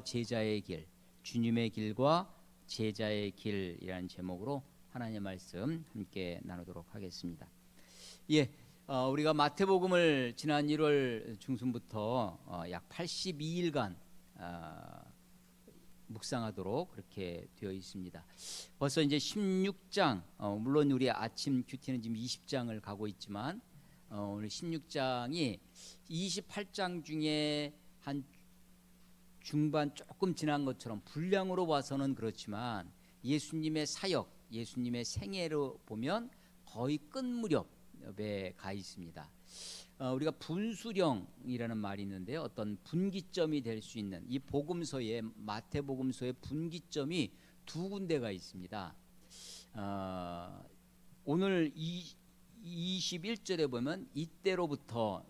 제자의 길, 주님의 길과 제자의 길이라는 제목으로 하나님의 말씀 함께 나누도록 하겠습니다. 우리가 마태복음을 지난 1월 중순부터 약 82일간 묵상하도록 그렇게 되어 있습니다. 벌써 이제 16장, 물론 우리 아침 큐티는 지금 20장을 가고 있지만 오늘 16장이 28장 중에 한 중반 조금 지난 것처럼 분량으로 봐서는 그렇지만 예수님의 사역, 예수님의 생애로 보면 거의 끝 무렵에 가 있습니다. 우리가 분수령이라는 말이 있는데요, 어떤 분기점이 될 수 있는 이 복음서에, 마태복음서의 분기점이 두 군데가 있습니다. 오늘 21절에 보면 이때로부터,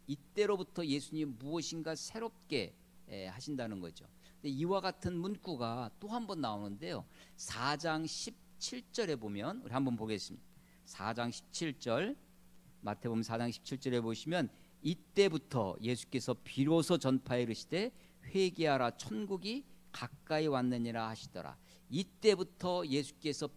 이때로부터 예수님 무엇인가 새롭게 하신다는 거죠. 이와 같은 문구가 또 한 번 나오는데요, 4장 17절에 보면 우리 한번 보겠습니다. 4장 17절, 마태복음 4장 17절에 보시면 이때부터 예수께서 비로소 전파에 이르시되 회개하라 천국이 가까이 왔느니라 하시더라. 이때부터 예수께서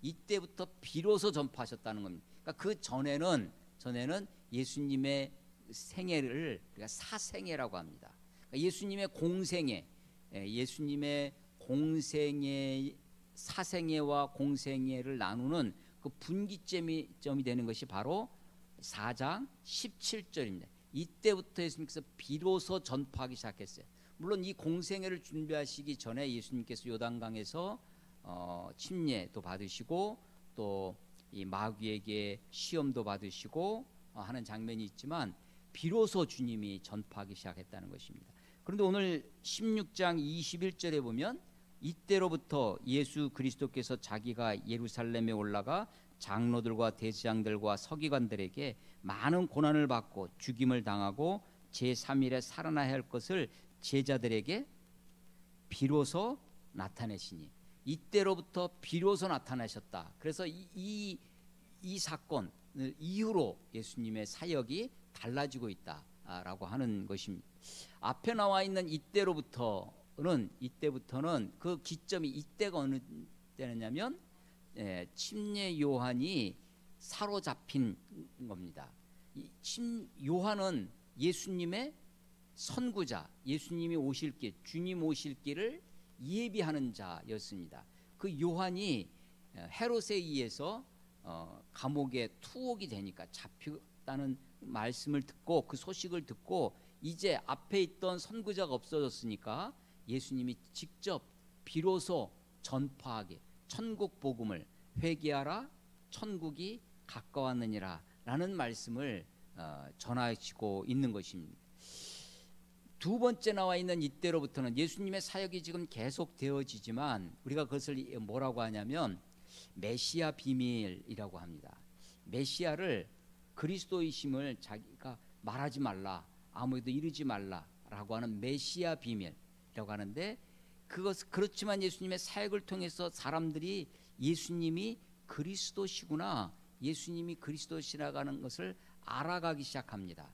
이때부터 비로소 전파하셨다는 겁니다. 그러니까 그 전에는 예수님의 생애를 우리가 사생애라고 합니다. 그러니까 예수님의 공생애, 예수님의 공생애, 사생애와 공생애를 나누는 그 분기점이 되는 것이 바로 4장 17절입니다. 이때부터 예수님께서 비로소 전파하기 시작했어요. 물론 이 공생애를 준비하시기 전에 예수님께서 요단강에서 침례도 받으시고 또 이 마귀에게 시험도 받으시고 하는 장면이 있지만 비로소 주님이 전파하기 시작했다는 것입니다. 그런데 오늘 16장 21절에 보면 이때로부터 예수 그리스도께서 자기가 예루살렘에 올라가 장로들과 대제장들과 서기관들에게 많은 고난을 받고 죽임을 당하고 제3일에 살아나야 할 것을 제자들에게 비로소 나타내시니, 이때로부터 비로소 나타나셨다. 그래서 이 사건 이후로 예수님의 사역이 달라지고 있다라고 하는 것입니다. 앞에 나와 있는 이때부터는 그 기점이, 이때가 어느 때냐면 침례 요한이 사로잡힌 겁니다. 요한은 예수님의 선구자, 예수님이 오실 길, 주님 오실 길을 예비하는 자였습니다. 그 요한이 헤롯에 의해서 감옥에 투옥이 되니까, 잡혔다는 말씀을 듣고, 그 소식을 듣고 이제 앞에 있던 선구자가 없어졌으니까 예수님이 직접 비로소 전파하게, 천국 복음을, 회개하라 천국이 가까웠느니라 라는 말씀을 전하시고 있는 것입니다. 두 번째 나와 있는 이때로부터는 예수님의 사역이 지금 계속 되어지지만 우리가 그것을 뭐라고 하냐면 메시아 비밀이라고 합니다. 메시아를, 그리스도이심을 자기가 말하지 말라, 아무에도 이르지 말라라고 하는 메시아 비밀이라고 하는데, 그렇지만 예수님의 사역을 통해서 사람들이 예수님이 그리스도시구나, 예수님이 그리스도시라는 것을 알아가기 시작합니다.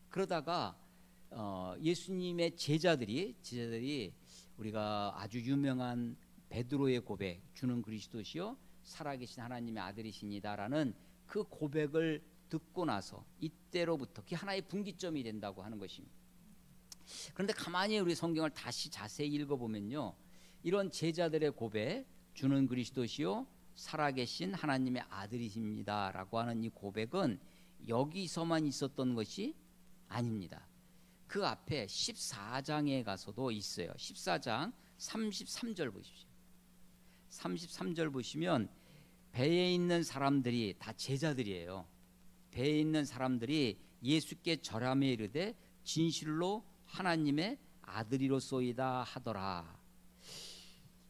그러다가 예수님의 제자들이 우리가 아주 유명한 베드로의 고백, 주는 그리스도시요 살아계신 하나님의 아들이시니다라는 그 고백을 듣고 나서 이때로부터, 그게 하나의 분기점이 된다고 하는 것입니다. 그런데 가만히 우리 성경을 다시 자세히 읽어보면요, 이런 제자들의 고백, 주는 그리스도시요 살아계신 하나님의 아들이십니다라고 하는 이 고백은 여기서만 있었던 것이 아닙니다. 그 앞에 14장에 가서도 있어요. 14장 33절 보십시오. 33절 보시면 배에 있는 사람들이 다 제자들이에요. 배에 있는 사람들이 예수께 절하며 이르되 진실로 하나님의 아들이로소이다 하더라.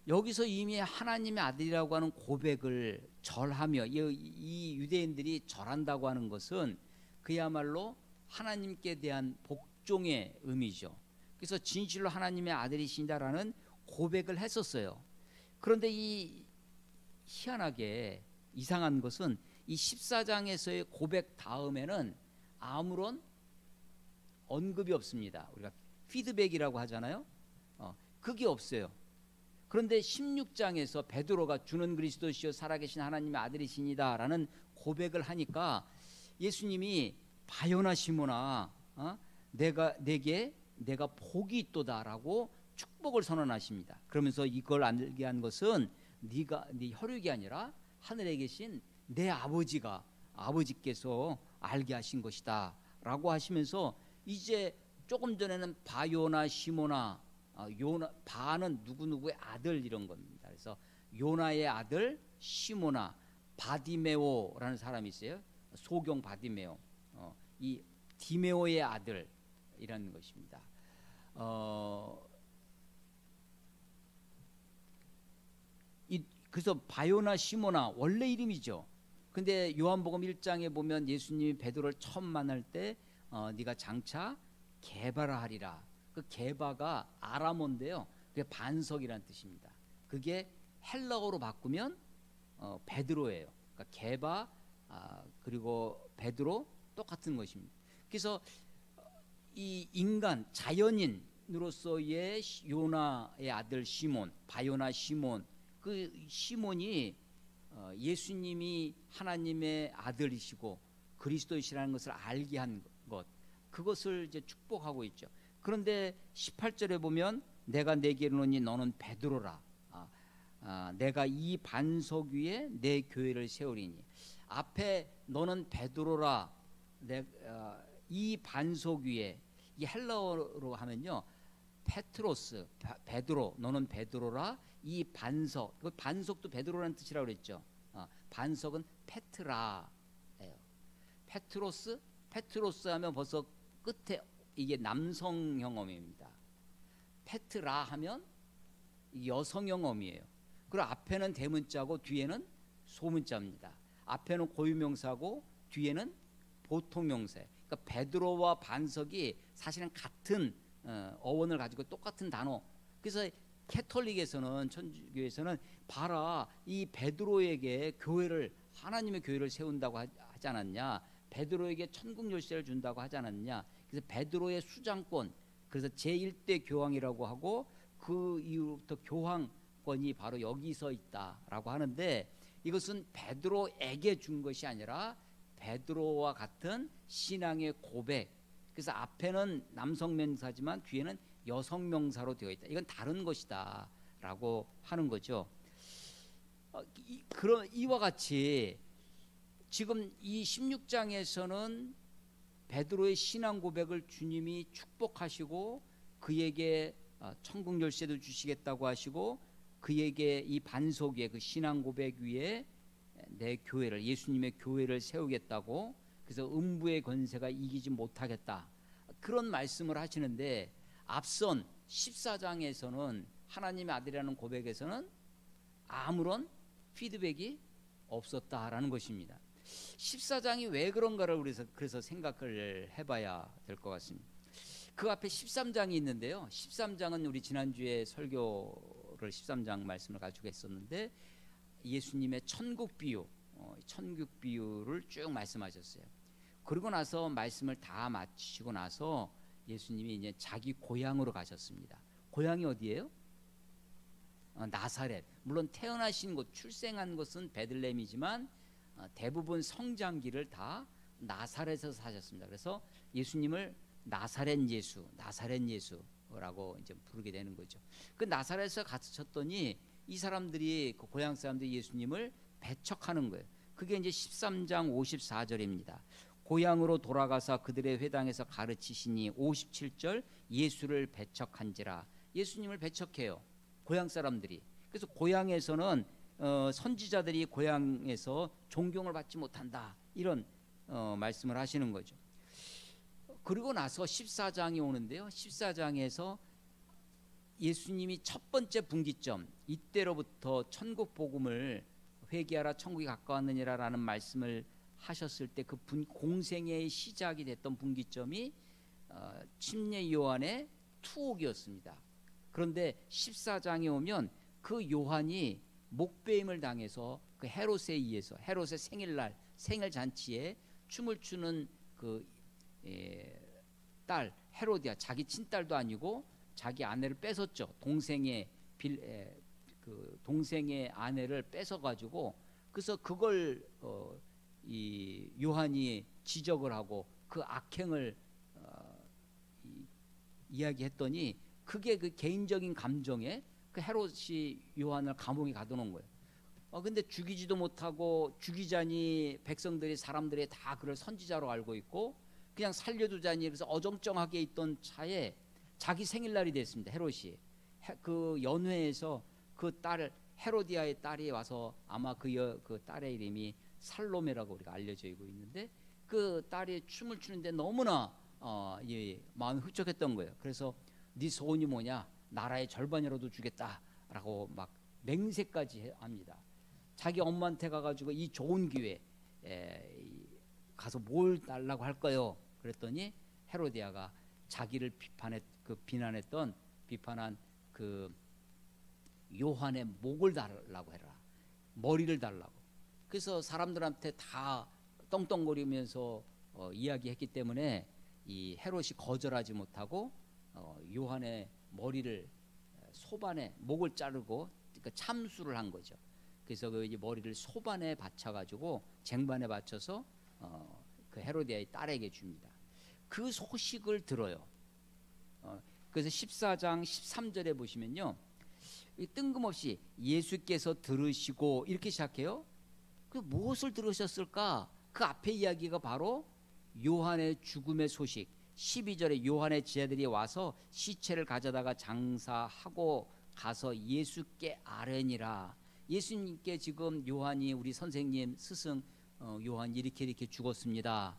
여기서 이미 하나님의 아들이라고 하는 고백을 절하며, 이 유대인들이 절한다고 하는 것은 그야말로 하나님께 대한 복종의 의미죠. 그래서 진실로 하나님의 아들이신다라는 고백을 했었어요. 그런데 이 희한하게 이상한 것은 이 14장에서의 고백 다음에는 아무런 언급이 없습니다. 우리가 피드백이라고 하잖아요. 그게 없어요. 그런데 16장에서 베드로가 주는 그리스도시요 살아계신 하나님의 아들이시니다라는 고백을 하니까 예수님이 바요나 시몬아, 내가 복이 있도다라고 축복을 선언하십니다. 그러면서 이걸 알게 한 것은 네 혈육이 아니라 하늘에 계신 내 아버지께서 알게 하신 것이다라고 하시면서 이제 조금 전에는 바요나 시모나 바는 누구누구의 아들 이런 겁니다. 그래서 요나의 아들 시모나 바디메오라는 사람이 있어요. 소경 바디메오. 이 디메오의 아들이라는 것입니다. 그래서 바요나 시모나 원래 이름이죠. 근데 요한복음 1장에 보면 예수님이 베드로를 처음 만날 때 네가 장차 게바라 하리라. 그 게바가 아람어인데요. 그게 반석이라는 뜻입니다. 그게 헬라어로 바꾸면 베드로예요. 그러니까 게바 그리고 베드로 똑같은 것입니다. 그래서 이 인간 자연인으로서의 요나의 아들 시몬, 바요나 시몬, 그 시몬이 예수님이 하나님의 아들이시고 그리스도이시라는 것을 알게 한 것, 그것을 이제 축복하고 있죠. 그런데 18절에 보면 내가 내게 이르노니 너는 베드로라. 내가 이 반석 위에 내 교회를 세우리니. 앞에 너는 베드로라. 이 반석 위에, 이 헬라어로 하면요, 페트로스, 베드로, 너는 베드로라. 이 반석, 그 반석도 베드로라는 뜻이라고 그랬죠. 반석은 페트라예요. 페트로스 하면 벌써 끝에 이게 남성형 어미입니다. 페트라 하면 여성형 어미예요. 그리고 앞에는 대문자고 뒤에는 소문자입니다. 앞에는 고유명사고 뒤에는 보통명사예요. 그러니까 베드로와 반석이 사실은 같은 어원을 가지고 똑같은 단어. 그래서 캐톨릭에서는, 천주교에서는 봐라, 이 베드로에게 하나님의 교회를 세운다고 하지 않았냐, 베드로에게 천국 열쇠를 준다고 하지 않았냐. 그래서 베드로의 수장권, 그래서 제1대 교황이라고 하고 그 이후부터 교황권이 바로 여기서 있다라고 하는데, 이것은 베드로에게 준 것이 아니라 베드로와 같은 신앙의 고백. 그래서 앞에는 남성 명사지만 뒤에는 여성 명사로 되어 있다. 이건 다른 것이다라고 하는 거죠. 이와 같이 지금 이 16장에서는 베드로의 신앙 고백을 주님이 축복하시고 그에게 천국 열쇠도 주시겠다고 하시고 그에게 이 반석 위에, 그 신앙 고백 위에 내 교회를, 예수님의 교회를 세우겠다고, 그래서 음부의 권세가 이기지 못하겠다, 그런 말씀을 하시는데, 앞선 14장에서는 하나님의 아들이라는 고백에서는 아무런 피드백이 없었다라는 것입니다. 14장이 왜 그런가를 그래서 생각을 해봐야 될 것 같습니다. 그 앞에 13장이 있는데요. 13장은 우리 지난주에 설교를 13장 말씀을 가지고 했었는데, 예수님의 천국 비유를 쭉 말씀하셨어요. 그리고 나서 말씀을 다 마치시고 나서 예수님이 이제 자기 고향으로 가셨습니다. 고향이 어디예요? 나사렛. 물론 태어나신 곳, 출생한 곳은 베들레헴이지만 대부분 성장기를 다 나사렛에서 사셨습니다. 그래서 예수님을 나사렛 예수라고 이제 부르게 되는 거죠. 그 나사렛에서 갇혔더니 이 사람들이, 그 고향 사람들이 예수님을 배척하는 거예요. 그게 이제 13장 54절입니다. 고향으로 돌아가서 그들의 회당에서 가르치시니 57절 예수를 배척한지라. 예수님을 배척해요, 고향 사람들이. 그래서 고향에서는 선지자들이 고향에서 존경을 받지 못한다, 이런 말씀을 하시는 거죠. 그리고 나서 14장이 오는데요. 14장에서 예수님이 첫 번째 분기점, 이때로부터 천국 복음을 회개하라 천국이 가까웠느니라라는 말씀을 하셨을 때, 그 공생의 시작이 됐던 분기점이 침례 요한의 투옥이었습니다. 그런데 14장에 오면 그 요한이 목배임을 당해서 그 헤롯에 의해서, 헤롯의 생일 잔치에 춤을 추는 그 딸 헤로디아, 자기 친딸도 아니고 자기 아내를 뺏었죠. 동생의 아내를 뺏어 가지고, 그래서 그걸 이 요한이 지적을 하고 그 악행을 이야기했더니 그게 그 개인적인 감정에 그 헤롯이 요한을 감옥에 가둬놓은 거예요. 근데 죽이지도 못하고 죽이자니 백성들이 사람들이 다 그를 선지자로 알고 있고 그냥 살려두자니 그래서 어정쩡하게 있던 차에 자기 생일날이 됐습니다. 헤롯이 그 연회에서 그 딸을 헤로디아의 딸이 와서 아마 그 딸의 이름이 살로메라고 우리가 알려져 있는데 그 딸이 춤을 추는데 너무나 마음이 흡족했던 거예요. 그래서 네 소원이 뭐냐? 나라의 절반이라도 주겠다라고 막 맹세까지 합니다. 자기 엄마한테 가가지고 이 좋은 기회에 가서 뭘 달라고 할까요? 그랬더니 헤로디아가 자기를 비난한 그 요한의 목을 달라고 해라, 머리를 달라고. 그래서 사람들한테 다 떵떵거리면서 이야기했기 때문에 이 헤롯이 거절하지 못하고 요한의 머리를 소반에 목을 자르고 그러니까 참수를 한 거죠. 그래서 그 머리를 소반에 받쳐가지고 쟁반에 받쳐서 그 헤로디아의 딸에게 줍니다. 그 소식을 들어요. 그래서 14장 13절에 보시면요, 뜬금없이 예수께서 들으시고 이렇게 시작해요. 그 무엇을 들으셨을까? 그 앞에 이야기가 바로 요한의 죽음의 소식. 12절에 요한의 제자들이 와서 시체를 가져다가 장사하고 가서 예수께 아뢰니라. 예수님께 지금 요한이 우리 선생님 스승 요한 이렇게 죽었습니다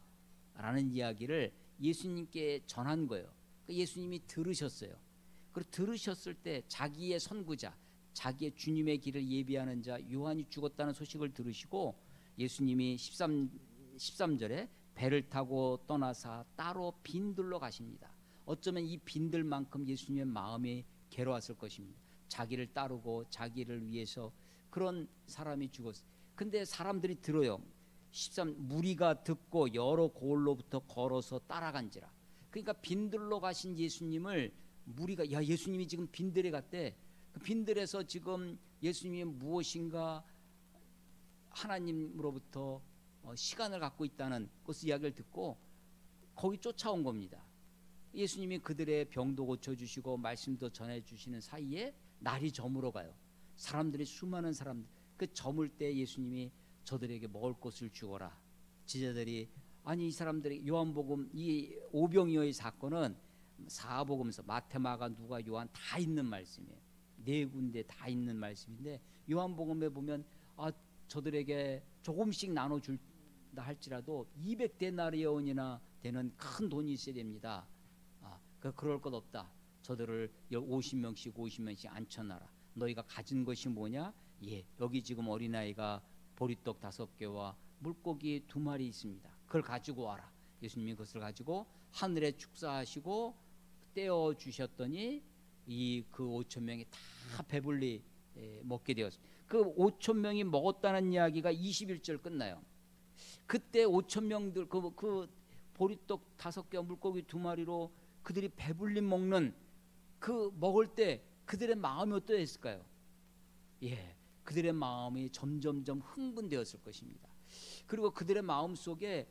라는 이야기를 예수님께 전한 거예요. 예수님이 들으셨어요. 그리고 들으셨을 때 자기의 선구자, 자기의 주님의 길을 예비하는 자 요한이 죽었다는 소식을 들으시고 예수님이 13절에 배를 타고 떠나사 따로 빈들로 가십니다. 어쩌면 이 빈들만큼 예수님의 마음이 괴로웠을 것입니다. 자기를 따르고 자기를 위해서 그런 사람이 죽었어요. 근데 사람들이 들어요. 13 무리가 듣고 여러 고을로부터 걸어서 따라간지라. 그러니까 빈들로 가신 예수님을 무리가 야 예수님이 지금 빈들에 갔대. 그 빈들에서 지금 예수님이 무엇인가 하나님으로부터 시간을 갖고 있다는 것을 이야기를 듣고 거기 쫓아온 겁니다. 예수님이 그들의 병도 고쳐주시고 말씀도 전해주시는 사이에 날이 저물어 가요. 사람들이 수많은 사람들 그 저물 때 예수님이 저들에게 먹을 것을 주어라. 제자들이 아니 이 사람들이 요한복음 이 오병이어의 사건은 사복음서 마태 마가 누가 요한 다 있는 말씀이에요. 네 군데 다 있는 말씀인데 요한복음에 보면 저들에게 조금씩 나눠준다 할지라도 200데나리온이나 되는 큰 돈이 있어야 됩니다. 그럴 것 없다. 저들을 50명씩 앉혀놔라. 너희가 가진 것이 뭐냐? 여기 지금 어린아이가 보리떡 5개와 물고기 2마리 있습니다. 그걸 가지고 와라. 예수님이 그것을 가지고 하늘에 축사하시고 떼어 주셨더니 그 5,000명이 다 배불리 먹게 되었습니다. 그 5,000명이 먹었다는 이야기가 21절 끝나요. 그때 5,000명들 그 보리떡 5개와 물고기 2마리로 그들이 배불리 먹는 그 먹을 때 그들의 마음이 어떠했을까요? 그들의 마음이 점점점 흥분되었을 것입니다. 그리고 그들의 마음 속에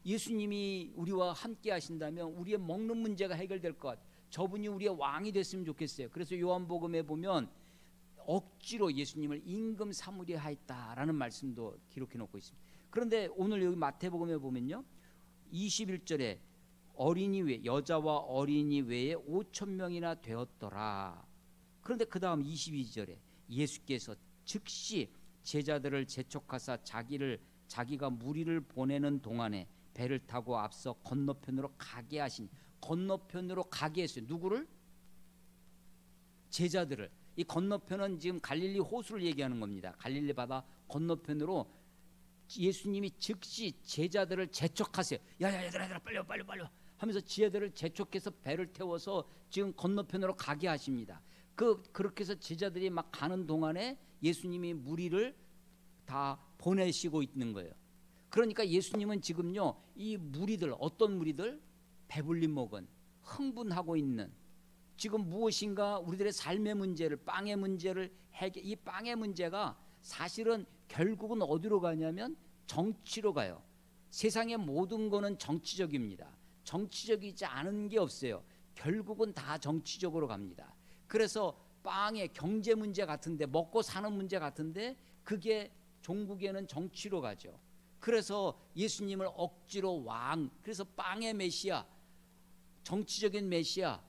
예수님이 우리와 함께 하신다면 우리의 먹는 문제가 해결될 것 같아요. 저분이 우리의 왕이 됐으면 좋겠어요. 그래서 요한복음에 보면 억지로 예수님을 임금 삼으려 하였다라는 말씀도 기록해 놓고 있습니다. 그런데 오늘 여기 마태복음에 보면요 21절에 어린이 외 여자와 어린이 외에 5,000명이나 되었더라. 그런데 그 다음 22절에 예수께서 즉시 제자들을 재촉하사 자기가 무리를 보내는 동안에 배를 타고 앞서 건너편으로 가게 하신 건너편으로 가게 했어요. 누구를? 제자들을. 이 건너편은 지금 갈릴리 호수를 얘기하는 겁니다. 갈릴리 바다 건너편으로 예수님이 즉시 제자들을 재촉하세요. 얘들아 빨리 하면서 제자들을 재촉해서 배를 태워서 지금 건너편으로 가게 하십니다. 그렇게 해서 제자들이 막 가는 동안에 예수님이 무리를 다 보내시고 있는 거예요. 그러니까 예수님은 지금요 이 무리들 어떤 무리들? 배불리 먹은, 흥분하고 있는, 지금 무엇인가 우리들의 삶의 문제를, 빵의 문제를 이 빵의 문제가 사실은 결국은 어디로 가냐면 정치로 가요. 세상의 모든 거는 정치적입니다. 정치적이지 않은 게 없어요. 결국은 다 정치적으로 갑니다. 그래서 빵의 경제 문제 같은데, 먹고 사는 문제 같은데, 그게 종국에는 정치로 가죠. 그래서 예수님을 억지로 그래서 빵의 메시아, 정치적인 메시아,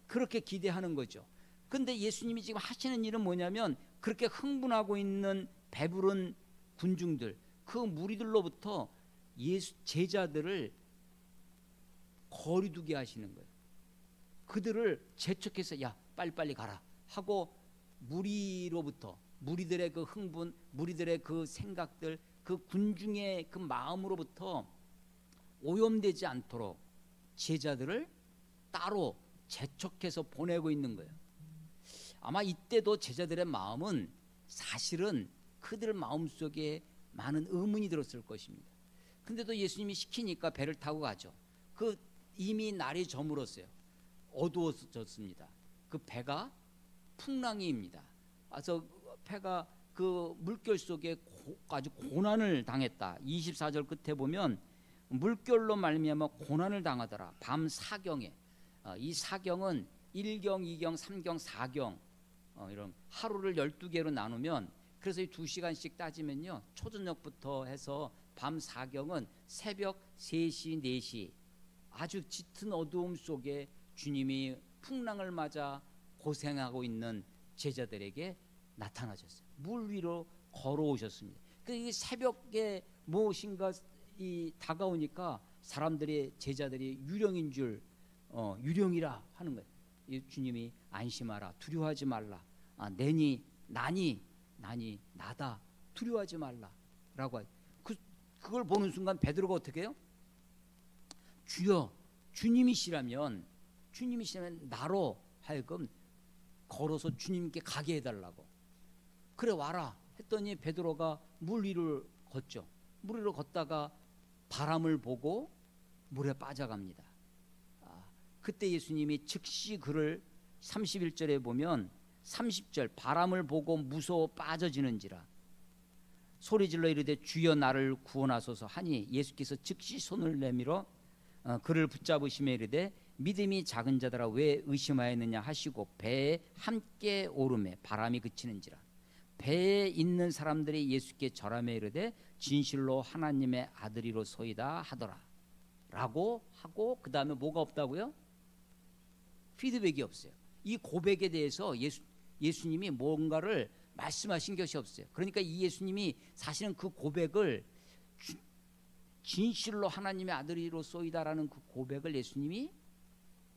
그렇게 기대하는 거죠. 근데 예수님이 지금 하시는 일은 뭐냐면, 그렇게 흥분하고 있는 배부른 군중들, 그 무리들로부터 제자들을 거리두게 하시는 거예요. 그들을 재촉해서 야 빨리빨리 가라 하고, 무리들의 그 흥분, 무리들의 그 생각들, 그 군중의 그 마음으로부터 오염되지 않도록 제자들을 따로 재촉해서 보내고 있는 거예요. 아마 이때도 제자들의 마음은 사실은 그들 마음속에 많은 의문이 들었을 것입니다. 근데도 예수님이 시키니까 배를 타고 가죠. 이미 날이 저물었어요. 어두워졌습니다. 그 배가 풍랑이입니다. 그래서 배가 그 물결 속에 아주 고난을 당했다. 24절 끝에 보면 물결로 말미암아 고난을 당하더라. 밤 사경에. 이 사경은 1경, 2경, 3경, 4경 이런 하루를 12개로 나누면, 그래서 이 2시간씩 따지면요, 초저녁부터 해서 밤 사경은 새벽 3시, 4시 아주 짙은 어두움 속에 주님이 풍랑을 맞아 고생하고 있는 제자들에게 나타나셨어요. 물 위로 걸어오셨습니다. 이 새벽에 무엇인가 다가오니까 제자들이 유령인 줄 유령이라 하는 거예요. 주님이 안심하라, 두려워하지 말라, 나니 나다, 두려워하지 말라라고 하죠. 그걸 보는 순간 베드로가 어떻게 해요? 주여, 주님이시라면 나로 하여금 걸어서 주님께 가게 해달라고. 그래 와라 했더니 베드로가 물 위를 걷죠. 물 위로 걷다가 바람을 보고 물에 빠져갑니다. 그때 예수님이 즉시 그를 31절에 보면 30절 바람을 보고 무서워 빠져지는지라 소리질러 이르되 주여 나를 구원하소서 하니 예수께서 즉시 손을 내밀어 그를 붙잡으시며 이르되 믿음이 작은 자들아 왜 의심하였느냐 하시고 배에 함께 오르매 바람이 그치는지라. 배에 있는 사람들이 예수께 절하며 이르되 진실로 하나님의 아들이로소이다 하더라 라고 하고, 그 다음에 뭐가 없다고요? 피드백이 없어요. 이 고백에 대해서 예수님이 뭔가를 말씀하신 것이 없어요. 그러니까 이 예수님이 사실은 그 고백을 진실로 하나님의 아들이로소이다라는 그 고백을 예수님이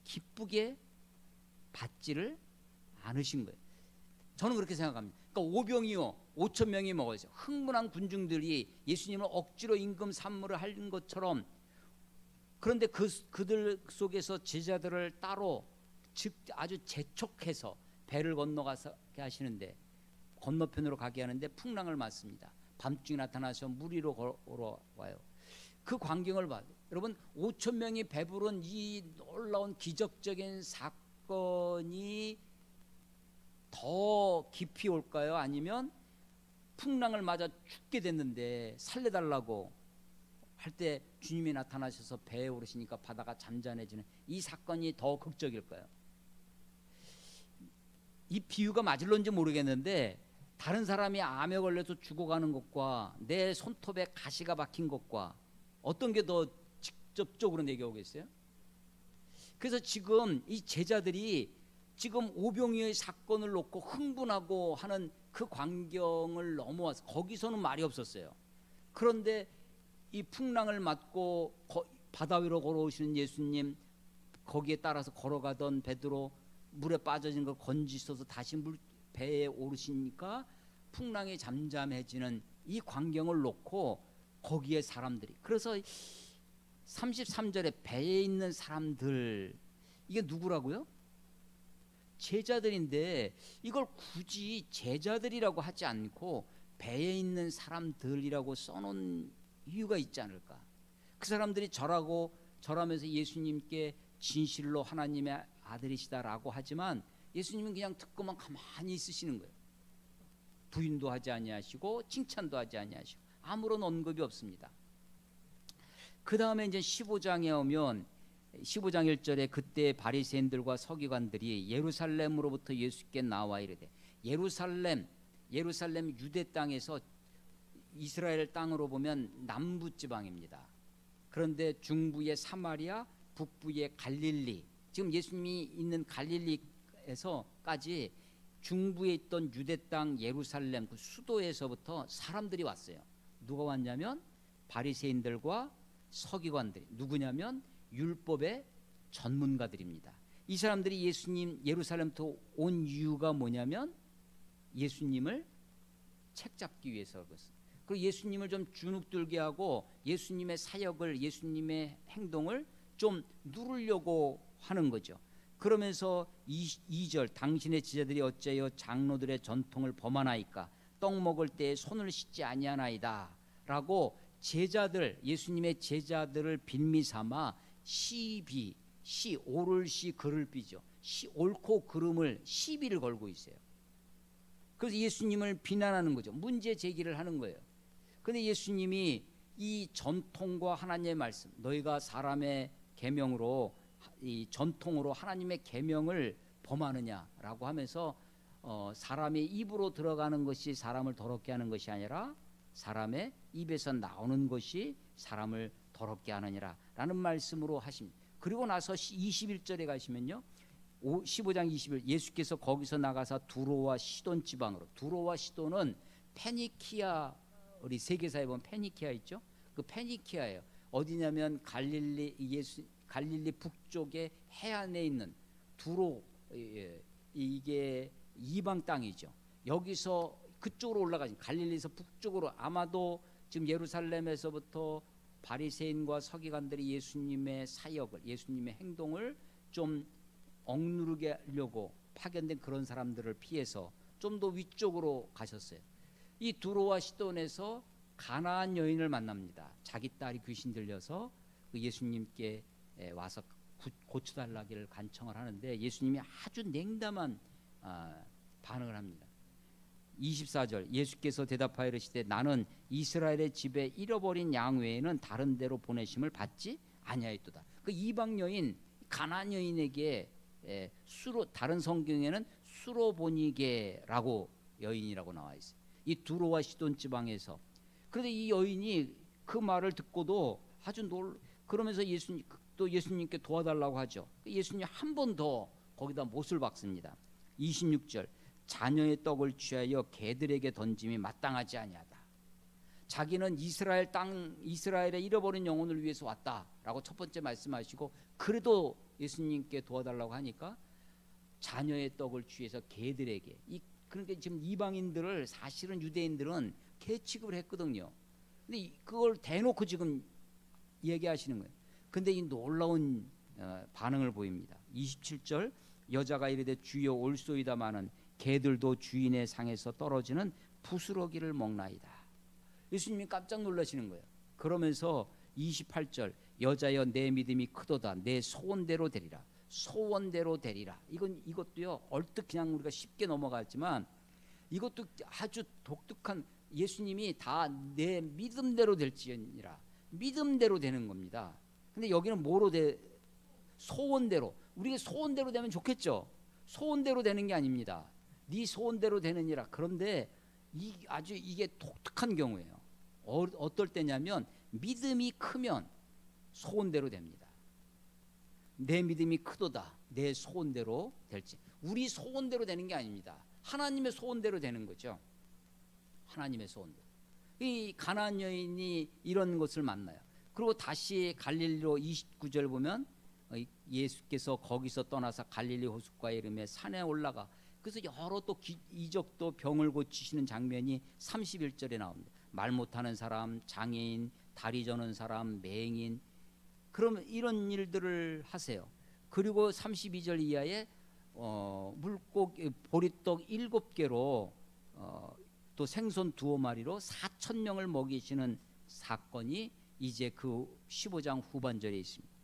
기쁘게 받지를 않으신 거예요. 저는 그렇게 생각합니다. 그러니까 오병이어 5천 명이 먹었어요. 흥분한 군중들이 예수님을 억지로 임금 산물을 한 것처럼. 그런데 그들 속에서 제자들을 따로 아주 재촉해서 배를 건너가게 하시는데, 건너편으로 가게 하는데 풍랑을 맞습니다. 밤중에 나타나서 물 위로 걸어와요. 그 광경을 봐요. 여러분 5천 명이 배부른 이 놀라운 기적적인 사건이 더 깊이 올까요? 아니면 풍랑을 맞아 죽게 됐는데 살려달라고 할 때 주님이 나타나셔서 배에 오르시니까 바다가 잠잠해지는 이 사건이 더 극적일까요? 이 비유가 맞을런지 모르겠는데, 다른 사람이 암에 걸려서 죽어가는 것과 내 손톱에 가시가 박힌 것과 어떤 게 더 직접적으로 내게 오겠어요? 그래서 지금 이 제자들이 지금 오병이어의 사건을 놓고 흥분하고 하는 그 광경을 넘어와서 거기서는 말이 없었어요. 그런데 이 풍랑을 맞고 바다 위로 걸어오시는 예수님, 거기에 따라서 걸어가던 베드로 물에 빠져진 걸 건지셔서 다시 배에 오르시니까 풍랑이 잠잠해지는 이 광경을 놓고 거기에 사람들이, 그래서 33절에 배에 있는 사람들, 이게 누구라고요? 제자들인데 이걸 굳이 제자들이라고 하지 않고 배에 있는 사람들이라고 써놓은 이유가 있지 않을까? 그 사람들이 절하고 절하면서 예수님께 진실로 하나님의 아들이시다라고 하지만 예수님은 그냥 듣고만 가만히 있으시는 거예요. 부인도 하지 아니하시고 칭찬도 하지 아니하시고 아무런 언급이 없습니다. 그 다음에 이제 15장에 오면 15장 1절에 그때 바리새인들과 서기관들이 예루살렘으로부터 예수께 나와 이르되 예루살렘 유대 땅에서 이스라엘 땅으로 보면 남부 지방입니다. 그런데 중부의 사마리아, 북부의 갈릴리, 지금 예수님이 있는 갈릴리에서까지 중부에 있던 유대 땅 예루살렘 그 수도에서부터 사람들이 왔어요. 누가 왔냐면 바리새인들과 서기관들이, 누구냐면 율법의 전문가들입니다. 이 사람들이 예수님 예루살렘부터 온 이유가 뭐냐면 예수님을 책잡기 위해서 그렇습니다. 그리고 예수님을 좀 주눅들게 하고 예수님의 사역을, 예수님의 행동을 좀 누르려고 하는 거죠. 그러면서 2절 당신의 제자들이 어찌하여 장로들의 전통을 범하나이까 떡 먹을 때에 손을 씻지 아니하나이다 라고 제자들, 예수님의 제자들을 빌미 삼아 오를 시 그를 삐죠. 옳고 그름을 시비를 걸고 있어요. 그래서 예수님을 비난하는 거죠. 문제 제기를 하는 거예요. 그런데 예수님이 이 전통과 하나님의 말씀, 너희가 사람의 계명으로 이 전통으로 하나님의 계명을 범하느냐라고 하면서 사람의 입으로 들어가는 것이 사람을 더럽게 하는 것이 아니라 사람의 입에서 나오는 것이 사람을 더럽게 하느니라 라는 말씀으로 하십니다. 그리고 나서 21절에 가시면요, 15장 21절 예수께서 거기서 나가사 두로와 시돈 지방으로, 두로와 시돈은 페니키아, 우리 세계사에 보면 페니키아 있죠. 그 페니키아예요. 어디냐면 갈릴리 북쪽의 해안에 있는 두로, 이게 이방 땅이죠. 여기서 그쪽으로 올라가신 갈릴리에서 북쪽으로, 아마도 지금 예루살렘에서부터 바리새인과 서기관들이 예수님의 사역을, 예수님의 행동을 좀 억누르게 하려고 파견된 그런 사람들을 피해서 좀 더 위쪽으로 가셨어요. 이 두로와 시돈에서 가나안 여인을 만납니다. 자기 딸이 귀신 들려서 그 예수님께 와서 고쳐달라기를 간청을 하는데 예수님이 아주 냉담한 반응을 합니다. 24절 예수께서 대답하여 이르시되 나는 이스라엘의 집에 잃어버린 양 외에는 다른 데로 보내심을 받지 아니하였도다. 그 이방 여인 가나안 여인에게 수로, 다른 성경에는 수로보니게라고 여인이라고 나와 있어요. 이 두로와 시돈 지방에서. 그런데 이 여인이 그 말을 듣고도 아주 그러면서 예수님께 도와달라고 하죠. 예수님 한 번 더 거기다 못을 박습니다. 26절 자녀의 떡을 취하여 개들에게 던짐이 마땅하지 아니하다. 자기는 이스라엘 땅, 이스라엘의 잃어버린 영혼을 위해서 왔다라고 첫 번째 말씀하시고, 그래도 예수님께 도와달라고 하니까 자녀의 떡을 취해서 개들에게, 그러니까 지금 이방인들을 사실은 유대인들은 개 취급을 했거든요. 근데 그걸 대놓고 지금 얘기하시는 거예요. 근데 이 놀라운 반응을 보입니다. 27절 여자가 이르되 주여 올소이다마는 개들도 주인의 상에서 떨어지는 부스러기를 먹나이다. 예수님이 깜짝 놀라시는 거예요. 그러면서 28절 여자여 내 믿음이 크도다. 내 소원대로 되리라. 소원대로 되리라. 이것도요 얼뜻 그냥 우리가 쉽게 넘어갔지만 이것도 아주 독특한, 예수님이 다 내 믿음대로 될지니라. 믿음대로 되는 겁니다. 근데 여기는 뭐로 소원대로. 우리가 소원대로 되면 좋겠죠. 소원대로 되는 게 아닙니다. 네 소원대로 되느니라. 그런데 아주 이게 독특한 경우예요. 어떨 때냐면 믿음이 크면 소원대로 됩니다. 내 믿음이 크도다. 내 소원대로 될지. 우리 소원대로 되는 게 아닙니다. 하나님의 소원대로 되는 거죠. 하나님의 소원대로. 이 가나안 여인이 이런 것을 만나요. 그리고 다시 갈릴리로 29절 보면 예수께서 거기서 떠나서 갈릴리 호숫가에 이르매 산에 올라가, 그래서 여러 또 이적도 병을 고치시는 장면이 31절에 나옵니다. 말 못하는 사람, 장애인, 다리 저는 사람, 맹인, 그러면 이런 일들을 하세요. 그리고 32절 이하에 물고기 보리떡 7개로 또 생선 2마리로 4,000명을 먹이시는 사건이 이제 그 15장 후반절에 있습니다.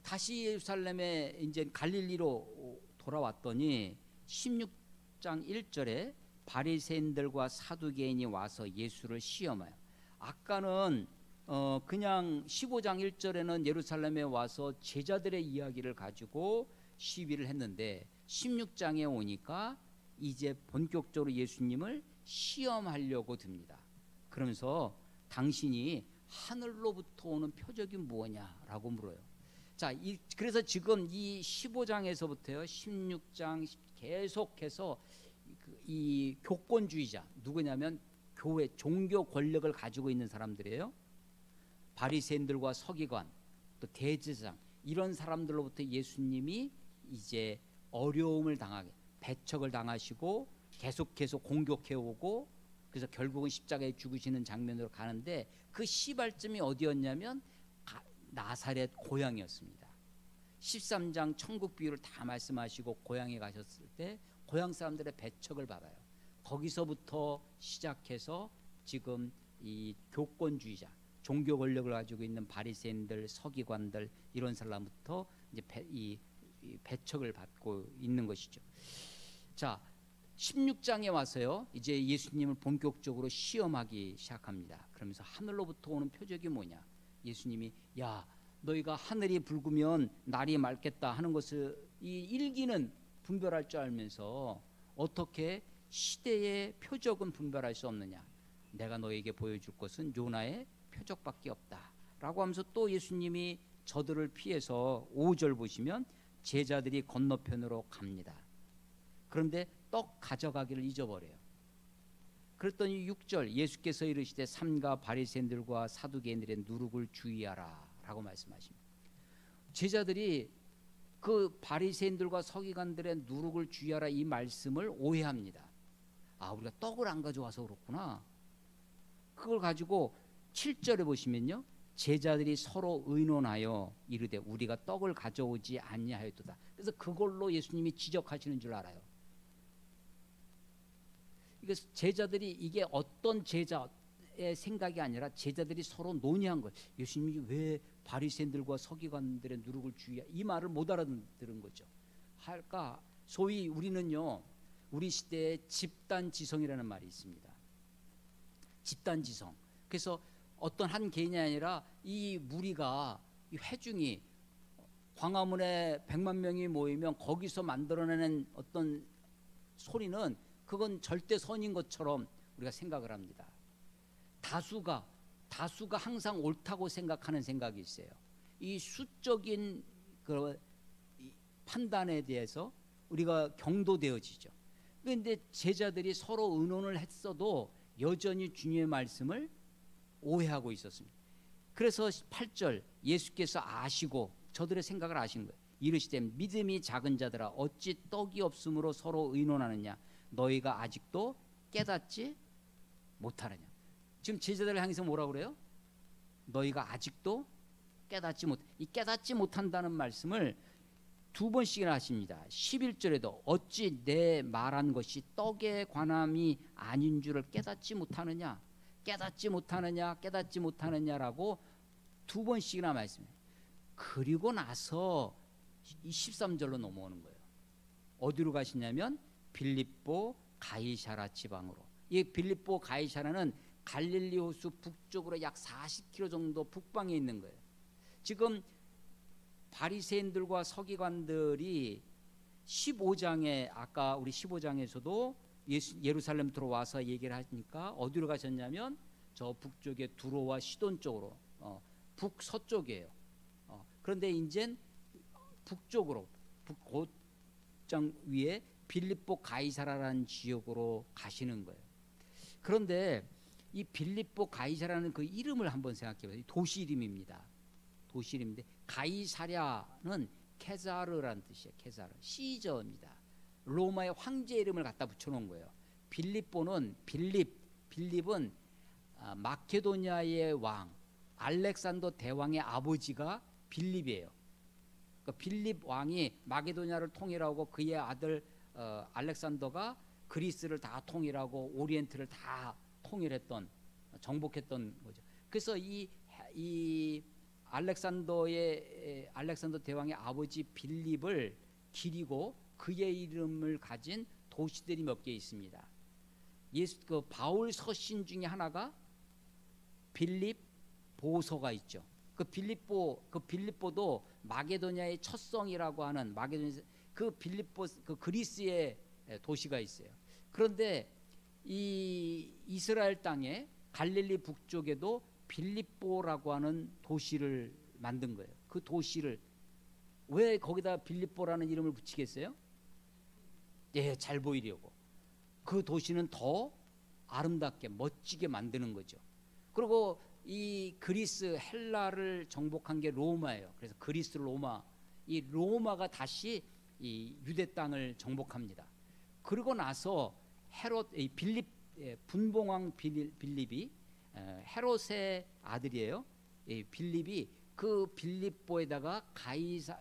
다시 예루살렘에 이제 갈릴리로 돌아왔더니 16장 1절에 바리새인들과 사두개인이 와서 예수를 시험해요. 아까는 그냥 15장 1절에는 예루살렘에 와서 제자들의 이야기를 가지고 시비를 했는데 16장에 오니까 이제 본격적으로 예수님을 시험하려고 듭니다. 그러면서 당신이 하늘로부터 오는 표적이 무엇냐라고 물어요. 자, 그래서 지금 이 15장에서부터요 16장 계속해서 이 교권주의자, 누구냐면 교회 종교 권력을 가지고 있는 사람들이에요. 바리새인들과 서기관, 또 대제사장, 이런 사람들로부터 예수님이 이제 어려움을 당하게, 배척을 당하시고 계속해서 공격해 오고, 그래서 결국은 십자가에 죽으시는 장면으로 가는데, 그 시발점이 어디였냐면 나사렛 고향이었습니다. 13장 천국 비유를 다 말씀하시고 고향에 가셨을 때 고향 사람들의 배척을 받아요. 거기서부터 시작해서 지금 이 교권주의자, 종교 권력을 가지고 있는 바리새인들, 서기관들, 이런 사람부터 이제 이 배척을 받고 있는 것이죠. 자, 16장에 와서요 이제 예수님을 본격적으로 시험하기 시작합니다. 그러면서 하늘로부터 오는 표적이 뭐냐? 예수님이 야, 너희가 하늘이 붉으면 날이 맑겠다 하는 것을 이 일기는 분별할 줄 알면서 어떻게 시대의 표적은 분별할 수 없느냐? 내가 너에게 보여줄 것은 요나의 표적밖에 없다 라고 하면서 또 예수님이 저들을 피해서 5절 보시면 제자들이 건너편으로 갑니다. 그런데 떡 가져가기를 잊어버려요. 그랬더니 6절 예수께서 이르시되 삼가 바리새인들과 사두개인들의 누룩을 주의하라 라고 말씀하십니다. 제자들이 그 바리새인들과 서기관들의 누룩을 주의하라 이 말씀을 오해합니다. 아, 우리가 떡을 안 가져와서 그렇구나. 그걸 가지고 7절에 보시면요 제자들이 서로 의논하여 이르되 우리가 떡을 가져오지 아니하였도다. 그래서 그걸로 예수님이 지적하시는 줄 알아요. 이게 제자들이 이게 어떤 제자의 생각이 아니라 제자들이 서로 논의한 거예요. 예수님이 왜 바리새인들과 서기관들의 누룩을 주의하, 이 말을 못 알아들은 거죠. 할까? 소위 우리는요 우리 시대에 집단지성이라는 말이 있습니다. 집단지성. 그래서 어떤 한 개인이 아니라 이 무리가, 이 회중이 광화문에 100만 명이 모이면 거기서 만들어내는 어떤 소리는 그건 절대 선인 것처럼 우리가 생각을 합니다. 다수가 항상 옳다고 생각하는 생각이 있어요. 이 수적인 그 판단에 대해서 우리가 경도되어지죠. 그런데 제자들이 서로 의논을 했어도 여전히 주님의 말씀을 오해하고 있었습니다. 그래서 8절 예수께서 아시고 저들의 생각을 아신 거예요. 이르시되 믿음이 작은 자들아 어찌 떡이 없으므로 서로 의논하느냐? 너희가 아직도 깨닫지 못하느냐? 지금 제자들을 향해서 뭐라고 그래요? 너희가 아직도 깨닫지 못. 이 깨닫지 못한다는 말씀을 두 번씩이나 하십니다. 11절에도 어찌 내 말한 것이 떡에 관함이 아닌 줄을 깨닫지 못하느냐? 깨닫지 못하느냐? 깨닫지 못하느냐라고 두 번씩이나 말씀해요. 그리고 나서 13절로 넘어오는 거예요. 어디로 가시냐면 빌립보 가이사라 지방으로. 이 빌립보 가이사라는 갈릴리 호수 북쪽으로 약 40km 정도 북방에 있는 거예요. 지금 바리새인들과 서기관들이 15장에 아까 우리 15장에서도 예루살렘 들어와서 얘기를 하니까 어디로 가셨냐면 저 북쪽에 두로와 시돈 쪽으로 북서쪽이에요. 그런데 이제 북쪽으로 곧장 위에 빌립보 가이사라라는 지역으로 가시는 거예요. 그런데 이 빌립보 가이사라는 그 이름을 한번 생각해 보세요. 도시 이름입니다. 도시 이름인데 가이사랴는 케사르라는 뜻이에요. 케사르 시저입니다. 로마의 황제 이름을 갖다 붙여놓은 거예요. 빌립보는 빌립은 마케도니아의 왕 알렉산더 대왕의 아버지가 빌립이에요. 그러니까 빌립 왕이 마게도니아를 통일하고 그의 아들 알렉산더가 그리스를 다 통일하고 오리엔트를 다 통일했던 정복했던 거죠. 그래서 이 알렉산더 대왕의 아버지 빌립을 기리고 그의 이름을 가진 도시들이 몇 개 있습니다. 그 바울 서신 중에 하나가 빌립 보서가 있죠. 그 빌립보도 마게도냐의 첫 성이라고 하는 그 빌립보 그 그리스의 도시가 있어요. 그런데 이 이스라엘 땅에 갈릴리 북쪽에도 빌립보라고 하는 도시를 만든 거예요. 그 도시를 왜 거기다 빌립보라는 이름을 붙이겠어요? 예, 잘 보이려고. 그 도시는 더 아름답게 멋지게 만드는 거죠. 그리고 이 그리스 헬라를 정복한 게 로마예요. 그래서 그리스 로마, 이 로마가 다시 이 유대 땅을 정복합니다. 그러고 나서 빌립 분봉왕 빌립이 헤롯의 아들이에요. 빌립이 그 빌립보에다가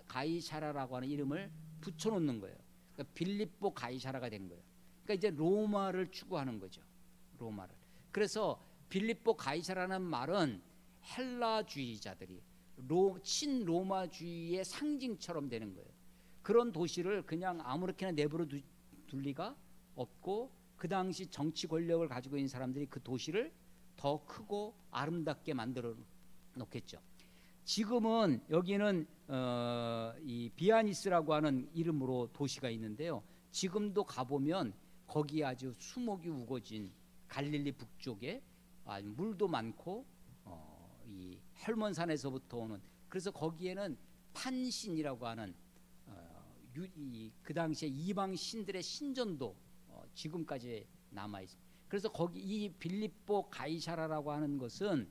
가이사라라고 하는 이름을 붙여놓는 거예요. 그러니까 빌립보 가이사라가 된 거예요. 그러니까 이제 로마를 추구하는 거죠. 로마를. 그래서 빌립보 가이사라는 말은 헬라주의자들이 친로마주의의 상징처럼 되는 거예요. 그런 도시를 그냥 아무렇게나 내버려 둘 리가 없고, 그 당시 정치 권력을 가지고 있는 사람들이 그 도시를 더 크고 아름답게 만들어 놓겠죠. 지금은 여기는 이 비아니스라고 하는 이름으로 도시가 있는데요. 지금도 가보면 거기 아주 수목이 우거진 갈릴리 북쪽에 물도 많고 이 헬몬산에서부터 오는, 그래서 거기에는 판신이라고 하는 그 당시에 이방 신들의 신전도 지금까지 남아 있습니다. 그래서 거기 이 빌립보 가이사라라고 하는 것은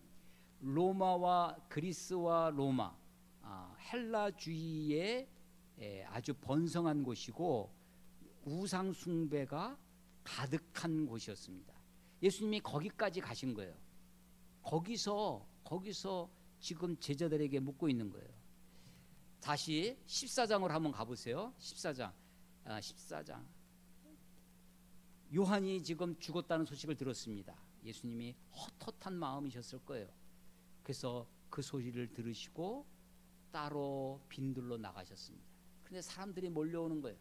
로마와 그리스와 로마, 헬라주의의 아주 번성한 곳이고 우상 숭배가 가득한 곳이었습니다. 예수님이 거기까지 가신 거예요. 거기서 지금 제자들에게 묻고 있는 거예요. 다시 14장으로 한번 가보세요. 14장. 요한이 지금 죽었다는 소식을 들었습니다. 예수님이 헛헛한 마음이셨을 거예요. 그래서 그 소리를 들으시고 따로 빈들로 나가셨습니다. 그런데 사람들이 몰려오는 거예요.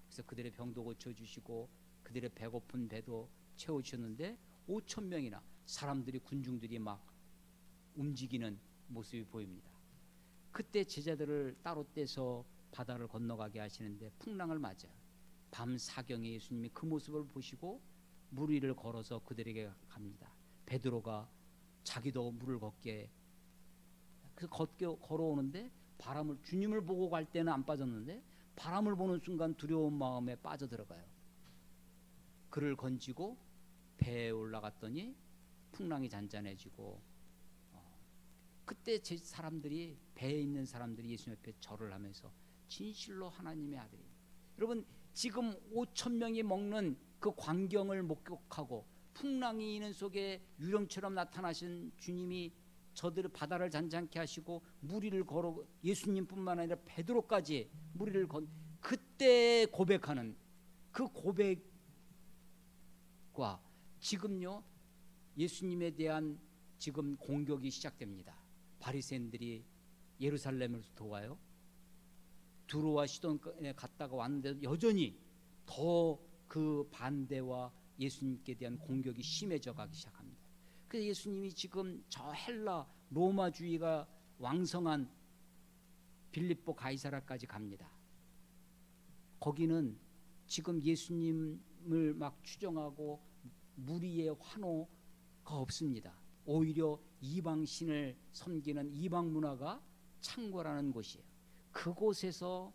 그래서 그들의 병도 고쳐주시고 그들의 배고픈 배도 채우셨는데 5천 명이나 사람들이, 군중들이 막 움직이는 모습이 보입니다. 그때 제자들을 따로 떼서 바다를 건너가게 하시는데 풍랑을 맞아요. 밤 사경에 예수님이 그 모습을 보시고 물 위를 걸어서 그들에게 갑니다. 베드로가 자기도 물을 걷게, 그래서 걸어오는데 바람을, 주님을 보고 갈 때는 안 빠졌는데 바람을 보는 순간 두려운 마음에 빠져들어가요. 그를 건지고 배에 올라갔더니 풍랑이 잔잔해지고 그때 사람들이, 배에 있는 사람들이 예수님 앞에 절을 하면서 진실로 하나님의 아들이. 여러분, 지금 5천 명이 먹는 그 광경을 목격하고 풍랑이 있는 속에 유령처럼 나타나신 주님이 저들을 바다를 잔잔케 하시고 물 위를 걸어, 예수님뿐만 아니라 베드로까지 물 위를 그때 고백하는 그 고백과 지금요 예수님에 대한 지금 공격이 시작됩니다. 바리새인들이 예루살렘으로부터 와요. 두로와 시돈에 갔다가 왔는데 여전히 더 그 반대와 예수님께 대한 공격이 심해져 가기 시작합니다. 그래서 예수님이 지금 저 헬라 로마주의가 왕성한 빌립보 가이사라까지 갑니다. 거기는 지금 예수님을 막 추종하고 무리의 환호가 없습니다. 오히려 이방신을 섬기는 이방 문화가 창궐하는 곳이에요. 그곳에서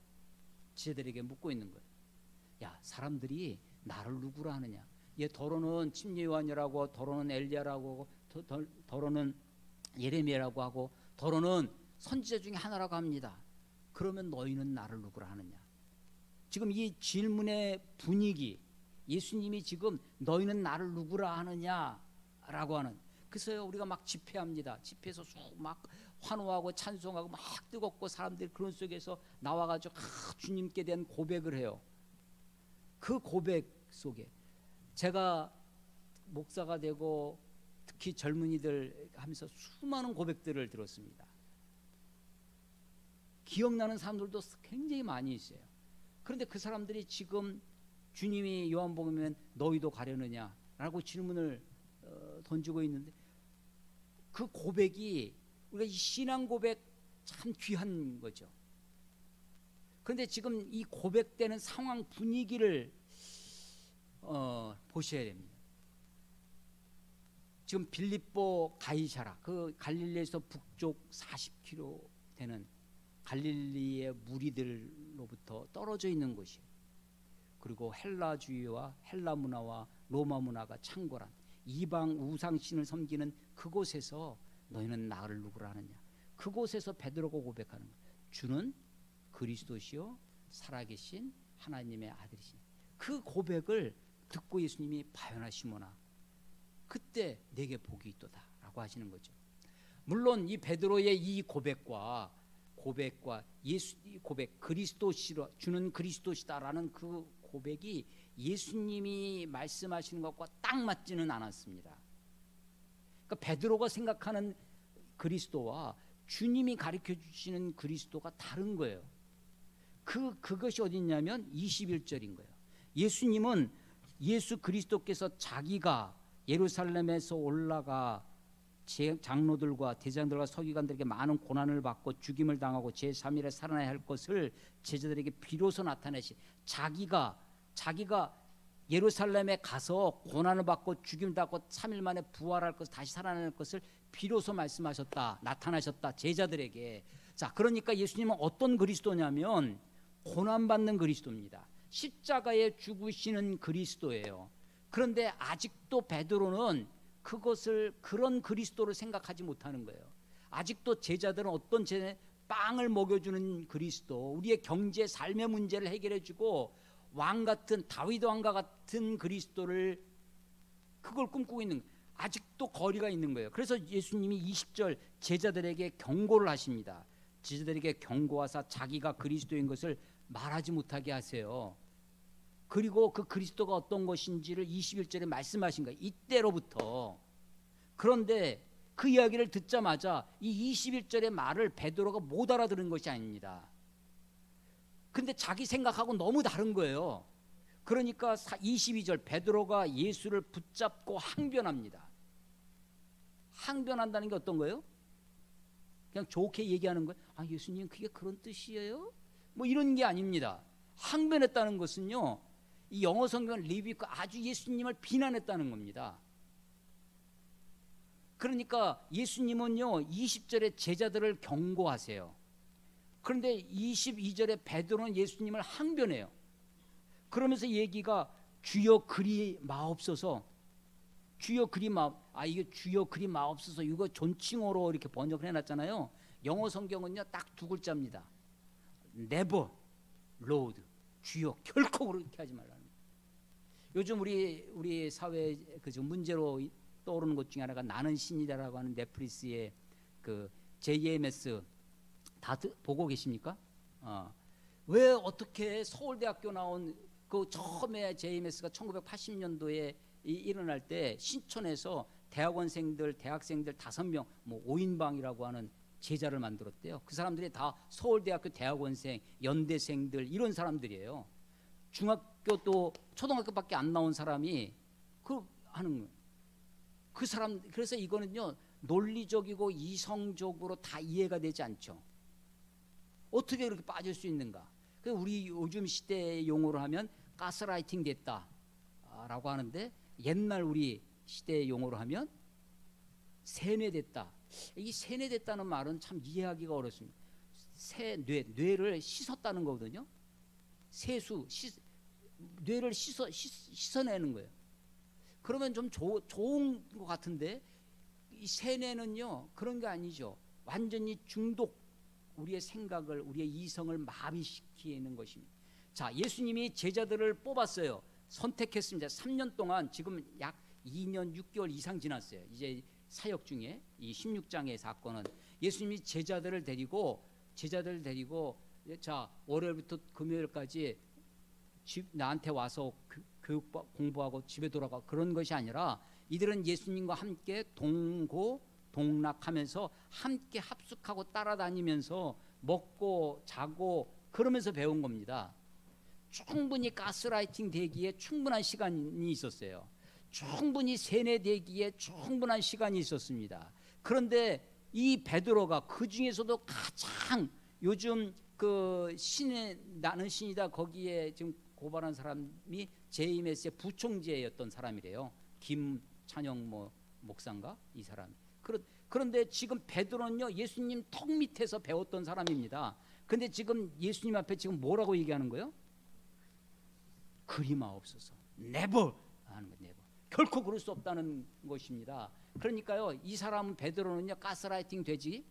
제자들에게 묻고 있는 거예요. 야, 사람들이 나를 누구라 하느냐? 얘 더러는 침례 요한이라고, 더러는 엘리야라고, 더러는 예레미야라고 하고, 더러는 선지자 중에 하나라고 합니다. 그러면 너희는 나를 누구라 하느냐? 지금 이 질문의 분위기, 예수님이 지금 너희는 나를 누구라 하느냐라고 하는. 그래서 우리가 막 집회합니다. 집회에서 막 환호하고 찬송하고 막 뜨겁고 사람들이 그런 속에서 나와가지고 주님께 대한 고백을 해요. 그 고백 속에 제가 목사가 되고 특히 젊은이들 하면서 수많은 고백들을 들었습니다. 기억나는 사람들도 굉장히 많이 있어요. 그런데 그 사람들이 지금 주님이 요한복음에 너희도 가려느냐라고 질문을 던지고 있는데, 그 고백이 우리가 이 신앙 고백 참 귀한 거죠. 그런데 지금 이 고백되는 상황 분위기를 보셔야 됩니다. 지금 빌립보 가이사라, 그 갈릴리에서 북쪽 40km 되는 갈릴리의 무리들로부터 떨어져 있는 곳이에요. 그리고 헬라주의와 헬라 문화와 로마 문화가 창궐한 이방 우상신을 섬기는 그곳에서 너희는 나를 누구라 하느냐, 그곳에서 베드로가 고백하는 거예요. 주는 그리스도시요 살아계신 하나님의 아들이시니. 그 고백을 듣고 예수님이 바요나 시몬아, 그때 내게 복이 있도다 라고 하시는 거죠. 물론 이 베드로의 이 고백과 예수 고백, 그리스도시로 주는 그리스도시다라는 그 고백이 예수님이 말씀하시는 것과 딱 맞지는 않았습니다. 그러니까 베드로가 생각하는 그리스도와 주님이 가르쳐 주시는 그리스도가 다른 거예요. 그것이 어디 있냐면 21절인 거예요. 예수님은, 예수 그리스도께서 자기가 예루살렘에서 올라가 장로들과 대장들과 서기관들에게 많은 고난을 받고 죽임을 당하고 제3일에 살아나야 할 것을 제자들에게 비로소 나타내신, 자기가 예루살렘에 가서 고난을 받고 죽임을 당하고 3일 만에 부활할 것, 다시 살아날 것을 비로소 말씀하셨다, 나타나셨다 제자들에게. 자, 그러니까 예수님은 어떤 그리스도냐면 고난받는 그리스도입니다. 십자가에 죽으시는 그리스도예요. 그런데 아직도 베드로는 그것을, 그런 그리스도를 생각하지 못하는 거예요. 아직도 제자들은 어떤 빵을 먹여주는 그리스도, 우리의 경제 삶의 문제를 해결해주고 왕 같은, 다윗 왕과 같은 그리스도를, 그걸 꿈꾸고 있는, 아직도 거리가 있는 거예요. 그래서 예수님이 20절 제자들에게 경고를 하십니다. 제자들에게 경고하사 자기가 그리스도인 것을 말하지 못하게 하세요. 그리고 그 그리스도가 어떤 것인지를 21절에 말씀하신 거예요. 이때로부터. 그런데 그 이야기를 듣자마자 이 21절의 말을 베드로가 못 알아들은 것이 아닙니다. 근데 자기 생각하고 너무 다른 거예요. 그러니까 22절 베드로가 예수를 붙잡고 항변합니다. 항변한다는 게 어떤 거예요? 그냥 좋게 얘기하는 거예요. 아, 예수님 그게 그런 뜻이에요? 뭐 이런 게 아닙니다. 항변했다는 것은요, 이 영어 성경은 리뷰가 아주 예수님을 비난했다는 겁니다. 그러니까 예수님은요 20절에 제자들을 경고하세요. 그런데 22절에 베드로는 예수님을 항변해요. 그러면서 얘기가 주여 그리 마옵소서, 주여 그리 이게 주여 그리 마옵소서, 이거 존칭어로 이렇게 번역을 해놨잖아요. 영어 성경은요 딱 두 글자입니다. Never, Lord, 주여 결코 그렇게 하지 말라는 거예요. 요즘 우리 사회 그 문제로 떠오르는 것 중에 하나가 나는 신이다라고 하는 넷플릭스의 그 JMS 다 보고 계십니까? 왜 어떻게 서울대학교 나온 그 처음에 JMS가 1980년도에 일어날 때 신촌에서 대학원생들, 대학생들 5명, 뭐 5인방이라고 하는 제자를 만들었대요. 그 사람들이 다 서울대학교 대학원생, 연대생들 이런 사람들이에요. 중학교도 초등학교밖에 안 나온 사람이 그 하는 거예요. 그 사람, 그래서 이거는요 논리적이고 이성적으로 다 이해가 되지 않죠. 어떻게 그렇게 빠질 수 있는가? 우리 요즘 시대 용어로 하면 가스라이팅 됐다라고 하는데, 옛날 우리 시대 용어로 하면 세뇌됐다. 이 세뇌됐다는 말은 참 이해하기가 어렵습니다. 뇌를 씻었다는 거거든요. 세수, 뇌를 씻어내는 거예요. 그러면 좀 좋은 것 같은데, 이 세뇌는요 그런 게 아니죠. 완전히 중독, 우리의 생각을, 우리의 이성을 마비시키는 것입니다. 자, 예수님이 제자들을 뽑았어요. 선택했습니다. 3년 동안, 지금 약 2년 6개월 이상 지났어요. 이제 사역 중에 이 16장의 사건은 예수님이 제자들을 데리고 자, 월요일부터 금요일까지 나한테 와서 교육 공부하고 집에 돌아가, 그런 것이 아니라 이들은 예수님과 함께 동고동락하면서 함께 합숙하고 따라다니면서 먹고 자고 그러면서 배운 겁니다. 충분히 가스라이팅 되기에 충분한 시간이 있었어요. 충분히 세뇌되기에 충분한 시간이 있었습니다. 그런데 이 베드로가 그 중에서도 가장 요즘 그 신의 나는 신이다 거기에 지금 고발한 사람이 JMS의 부총재였던 사람이래요. 김찬영 목사인가 이 사람. 그런데 지금 베드로는요 예수님 턱 밑에서 배웠던 사람입니다. 근데 지금 예수님 앞에 지금 뭐라고 얘기하는 거예요? 그리마옵소서. never 하는 거예요. never. 결코 그럴 수 없다는 것입니다. 그러니까요 이 사람은 베드로는요 가스라이팅 되지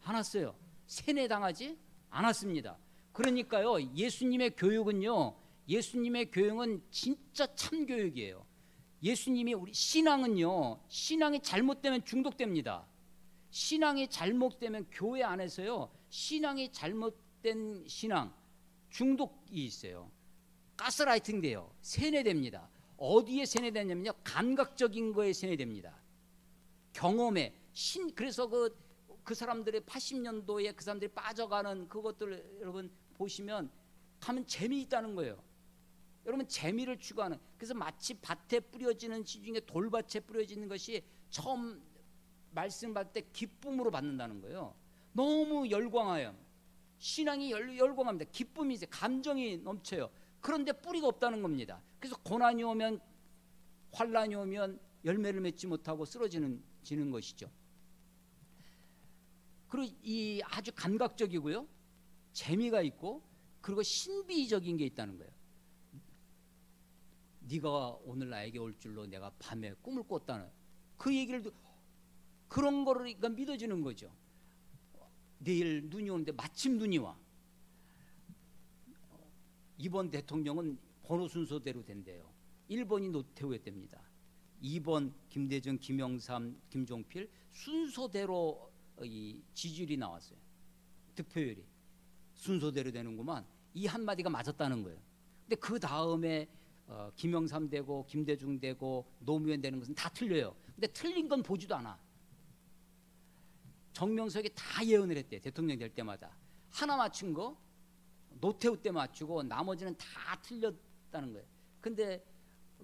않았어요. 세뇌당하지 않았습니다. 그러니까요 예수님의 교육은 진짜 참교육이에요. 예수님이 우리 신앙은요 신앙이 잘못되면 중독됩니다. 신앙이 잘못되면 교회 안에서요 신앙이 잘못된 신앙 중독이 있어요. 가스라이팅 돼요. 세뇌됩니다. 어디에 세뇌되냐면요 감각적인 거에 세뇌됩니다. 경험에 그래서 그 사람들의 80년도에 그 사람들이 빠져가는 그것들 여러분 보시면 가면 재미있다는 거예요. 여러분 재미를 추구하는. 그래서 마치 밭에 뿌려지는 씨 중에 돌밭에 뿌려지는 것이 처음 말씀 받을 때 기쁨으로 받는다는 거예요. 너무 열광하여 신앙이 열광합니다. 기쁨이 이제 감정이 넘쳐요. 그런데 뿌리가 없다는 겁니다. 그래서 고난이 오면 환난이 오면 열매를 맺지 못하고 쓰러지는 것이죠. 그리고 이 아주 감각적이고요, 재미가 있고, 그리고 신비적인 게 있다는 거예요. 네가 오늘 나에게 올 줄로 내가 밤에 꿈을 꿨다는 그 얘기를 그런 거를 그러니까 믿어지는 거죠. 내일 눈이 오는데 마침 눈이 와. 이번 대통령은 번호 순서대로 된대요. 1번이 노태우였답니다. 2번 김대중, 김영삼, 김종필 순서대로 이 지지율이 나왔어요. 득표율이 순서대로 되는구만. 이 한마디가 맞았다는 거예요. 근데 그 다음에 김영삼 되고 김대중 되고 노무현 되는 것은 다 틀려요. 근데 틀린 건 보지도 않아. 정명석이 다 예언을 했대. 대통령 될 때마다 하나 맞춘 거 노태우 때 맞추고 나머지는 다 틀렸다는 거예요. 근데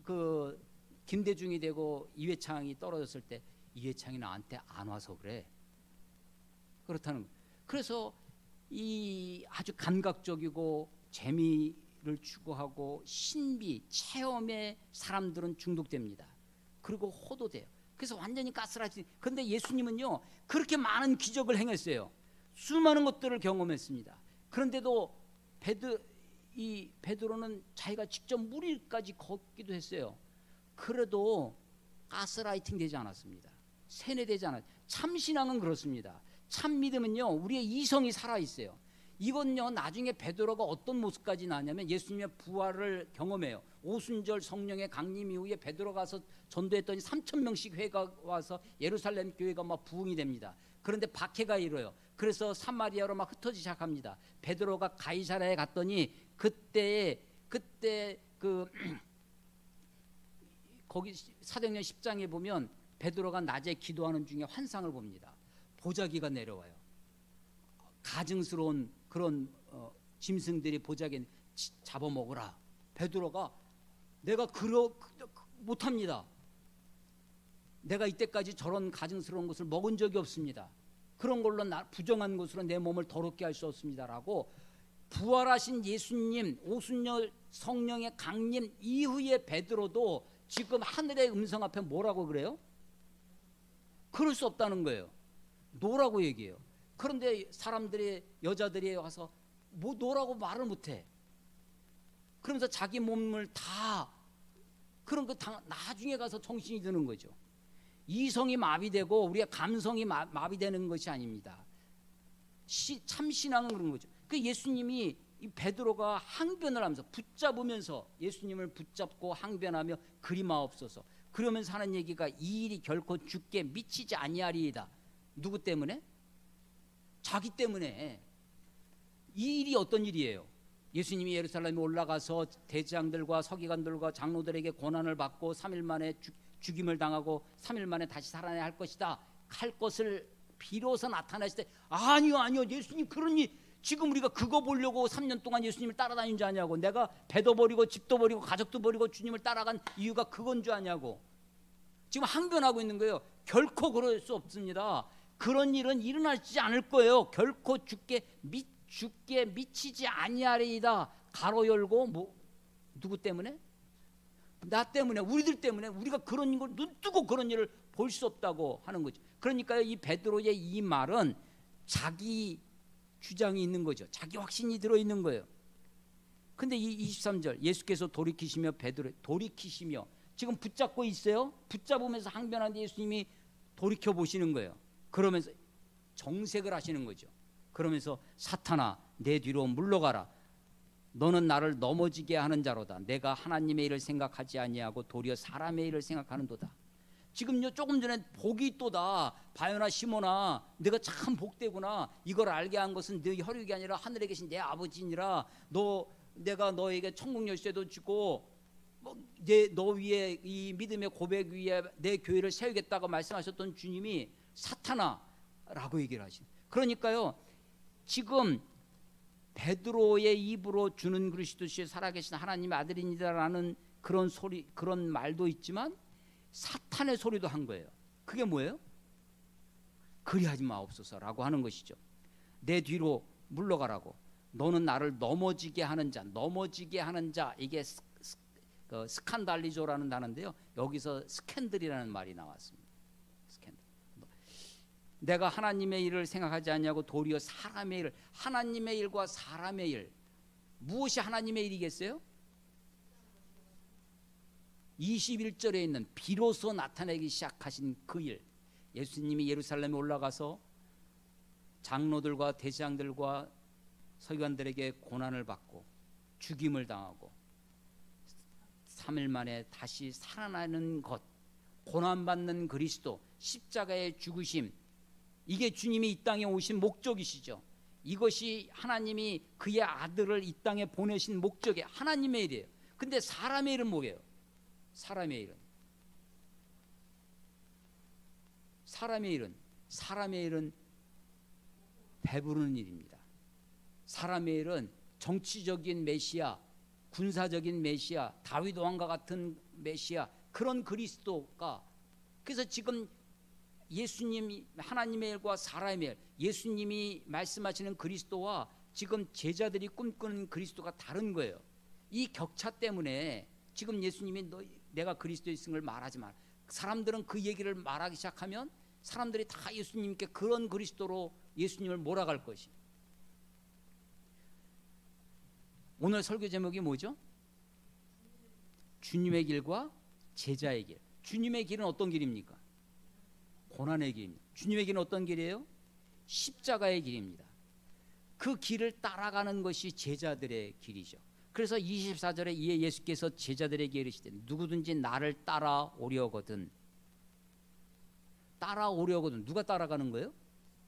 그 김대중이 되고 이회창이 떨어졌을 때 이회창이 나한테 안 와서 그래. 그렇다는 거예요. 그래서 이 아주 감각적이고 재미를 추구하고 신비, 체험에 사람들은 중독됩니다. 그리고 호도돼요. 그래서 완전히 가스라이팅. 그런데 예수님은요 그렇게 많은 기적을 행했어요. 수많은 것들을 경험했습니다. 그런데도 베드로는 자기가 직접 물 위까지 걷기도 했어요. 그래도 가스라이팅 되지 않았습니다. 세뇌되지 않았어요. 참 신앙은 그렇습니다. 참 믿음은요 우리의 이성이 살아있어요. 이건요 나중에 베드로가 어떤 모습까지 나냐면 예수님의 부활을 경험해요. 오순절 성령의 강림 이후에 베드로 가서 전도했더니 3,000명씩 회가 와서 예루살렘 교회가 막 부흥이 됩니다. 그런데 박해가 일어요. 그래서 사마리아로 막 흩어지기 시작합니다. 베드로가 가이사랴에 갔더니 그때 그 거기 사도행전 10장에 보면 베드로가 낮에 기도하는 중에 환상을 봅니다. 보자기가 내려와요. 가증스러운 그런 짐승들이 보자기 잡아먹으라. 베드로가 내가 못합니다. 내가 이때까지 저런 가증스러운 것을 먹은 적이 없습니다. 그런 걸로 부정한 것으로 내 몸을 더럽게 할 수 없습니다라고 부활하신 예수님 오순절 성령의 강림 이후에 베드로도 지금 하늘의 음성 앞에 뭐라고 그래요? 그럴 수 없다는 거예요. 노라고 얘기해요. 그런데 여자들이 와서 뭐 노라고 말을 못해. 그러면서 자기 몸을 다 그런 거 나중에 가서 정신이 드는 거죠. 이성이 마비되고 우리의 감성이 마비되는 것이 아닙니다. 참 신앙은 그런 거죠. 그 예수님이 이 베드로가 항변을 하면서 붙잡으면서 예수님을 붙잡고 항변하며 그리마옵소서. 그러면서 하는 얘기가 이 일이 결코 주께 미치지 아니하리이다. 누구 때문에? 자기 때문에. 이 일이 어떤 일이에요? 예수님이 예루살렘에 올라가서 대제장들과 서기관들과 장로들에게 고난을 받고 3일 만에 죽임을 당하고 3일 만에 다시 살아나야 할 것이다 할 것을 비로소 나타났을 때 아니요 예수님 그런 일 지금 우리가 그거 보려고 3년 동안 예수님을 따라다닌 줄 아냐고. 내가 배도 버리고 집도 버리고 가족도 버리고 주님을 따라간 이유가 그건 줄 아냐고. 지금 항변하고 있는 거예요. 결코 그럴 수 없습니다. 그런 일은 일어나지 않을 거예요. 결코 죽게 미치지 아니하리이다. 가로 열고 뭐 누구 때문에? 나 때문에, 우리들 때문에. 우리가 그런 걸 눈 뜨고 그런 일을 볼 수 없다고 하는 거죠. 그러니까 이 베드로의 이 말은 자기 주장이 있는 거죠. 자기 확신이 들어있는 거예요. 근데 이 23절 예수께서 돌이키시며 베드로 돌이키시며 지금 붙잡고 있어요. 붙잡으면서 항변하는데 예수님이 돌이켜 보시는 거예요. 그러면서 정색을 하시는 거죠. 그러면서 사탄아 내 뒤로 물러가라. 너는 나를 넘어지게 하는 자로다. 내가 하나님의 일을 생각하지 아니하고 도리어 사람의 일을 생각하는도다. 지금요 조금 전에 복이 있도다. 바요나 시몬아 내가 참 복되구나. 이걸 알게 한 것은 네 혈육이 아니라 하늘에 계신 내 아버지니라. 내가 너에게 천국 열쇠도 주고 너 위에 이 믿음의 고백 위에 내 교회를 세우겠다고 말씀하셨던 주님이 사탄아라고 얘기를 하시는. 그러니까요 지금 베드로의 입으로 주는 그리스도시에 살아계신 하나님의 아들이니다라는 그런 소리, 그런 말도 있지만 사탄의 소리도 한 거예요. 그게 뭐예요? 그리하지 마옵소서라고 하는 것이죠. 내 뒤로 물러가라고. 너는 나를 넘어지게 하는 자, 넘어지게 하는 자. 이게 스칸달리조라는 단어인데요. 여기서 스캔들이라는 말이 나왔습니다. 스캔들. 내가 하나님의 일을 생각하지 않냐고 도리어 사람의 일을. 하나님의 일과 사람의 일, 무엇이 하나님의 일이겠어요? 21절에 있는 비로소 나타내기 시작하신 그 일. 예수님이 예루살렘에 올라가서 장로들과 대제장들과 서기관들에게 고난을 받고 죽임을 당하고 3일 만에 다시 살아나는 것, 고난받는 그리스도, 십자가의 죽으심, 이게 주님이 이 땅에 오신 목적이시죠. 이것이 하나님이 그의 아들을 이 땅에 보내신 목적이 하나님의 일이에요. 근데 사람의 일은 뭐예요? 사람의 일은 배부르는 일입니다. 사람의 일은 정치적인 메시아, 군사적인 메시아, 다윗 왕과 같은 메시아, 그런 그리스도가. 그래서 지금 예수님, 하나님의 일과 사람의 일, 예수님이 말씀하시는 그리스도와 지금 제자들이 꿈꾸는 그리스도가 다른 거예요. 이 격차 때문에 지금 예수님이 내가 그리스도의 있음을 말하지 마. 사람들은 그 얘기를 말하기 시작하면 사람들이 다 예수님께 그런 그리스도로 예수님을 몰아갈 것이. 오늘 설교 제목이 뭐죠? 주님의 길과 제자의 길. 주님의 길은 어떤 길입니까? 고난의 길입니다. 주님의 길은 어떤 길이에요? 십자가의 길입니다. 그 길을 따라가는 것이 제자들의 길이죠. 그래서 24절에 이에 예수께서 제자들에게 이르시되 누구든지 나를 따라오려거든. 누가 따라가는 거예요?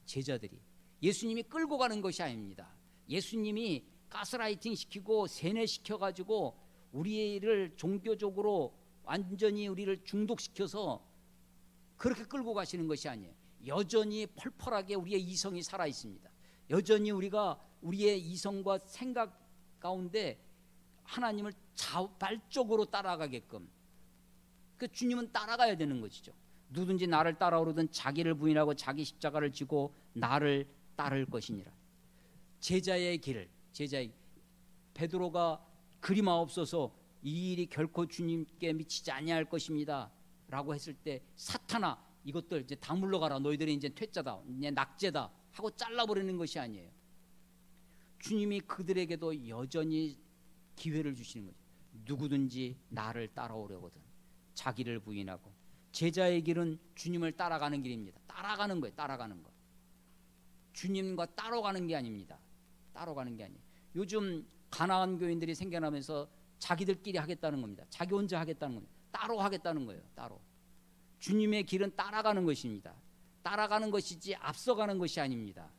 제자들이. 예수님이 끌고 가는 것이 아닙니다. 예수님이 가스라이팅 시키고 세뇌시켜가지고 우리를 종교적으로 완전히 우리를 중독시켜서 그렇게 끌고 가시는 것이 아니에요. 여전히 펄펄하게 우리의 이성이 살아 있습니다. 여전히 우리가 우리의 이성과 생각 가운데 하나님을 자발적으로 따라가게끔, 그 주님은 따라가야 되는 것이죠. 누구든지 나를 따라오르든 자기를 부인하고 자기 십자가를 지고 나를 따를 것이니라. 제자의 길, 베드로가 그리마옵소서 이 일이 결코 주님께 미치지 아니할 것입니다 라고 했을 때 사탄아 이것들 이제 다 물러가라. 너희들이 이제 퇴짜다, 이제 낙제다 하고 잘라버리는 것이 아니에요. 주님이 그들에게도 여전히 기회를 주시는 거죠. 누구든지 나를 따라오려거든 자기를 부인하고. 제자의 길은 주님을 따라가는 길입니다. 따라가는 거예요. 따라가는 거. 주님과 따라가는 게 아닙니다. 따라가는 게 아니에요. 요즘 가나안 교인들이 생겨나면서 자기들끼리 하겠다는 겁니다. 자기 혼자 하겠다는 겁니다. 따로 하겠다는 거예요. 따로. 주님의 길은 따라가는 것입니다. 따라가는 것이지 앞서가는 것이 아닙니다.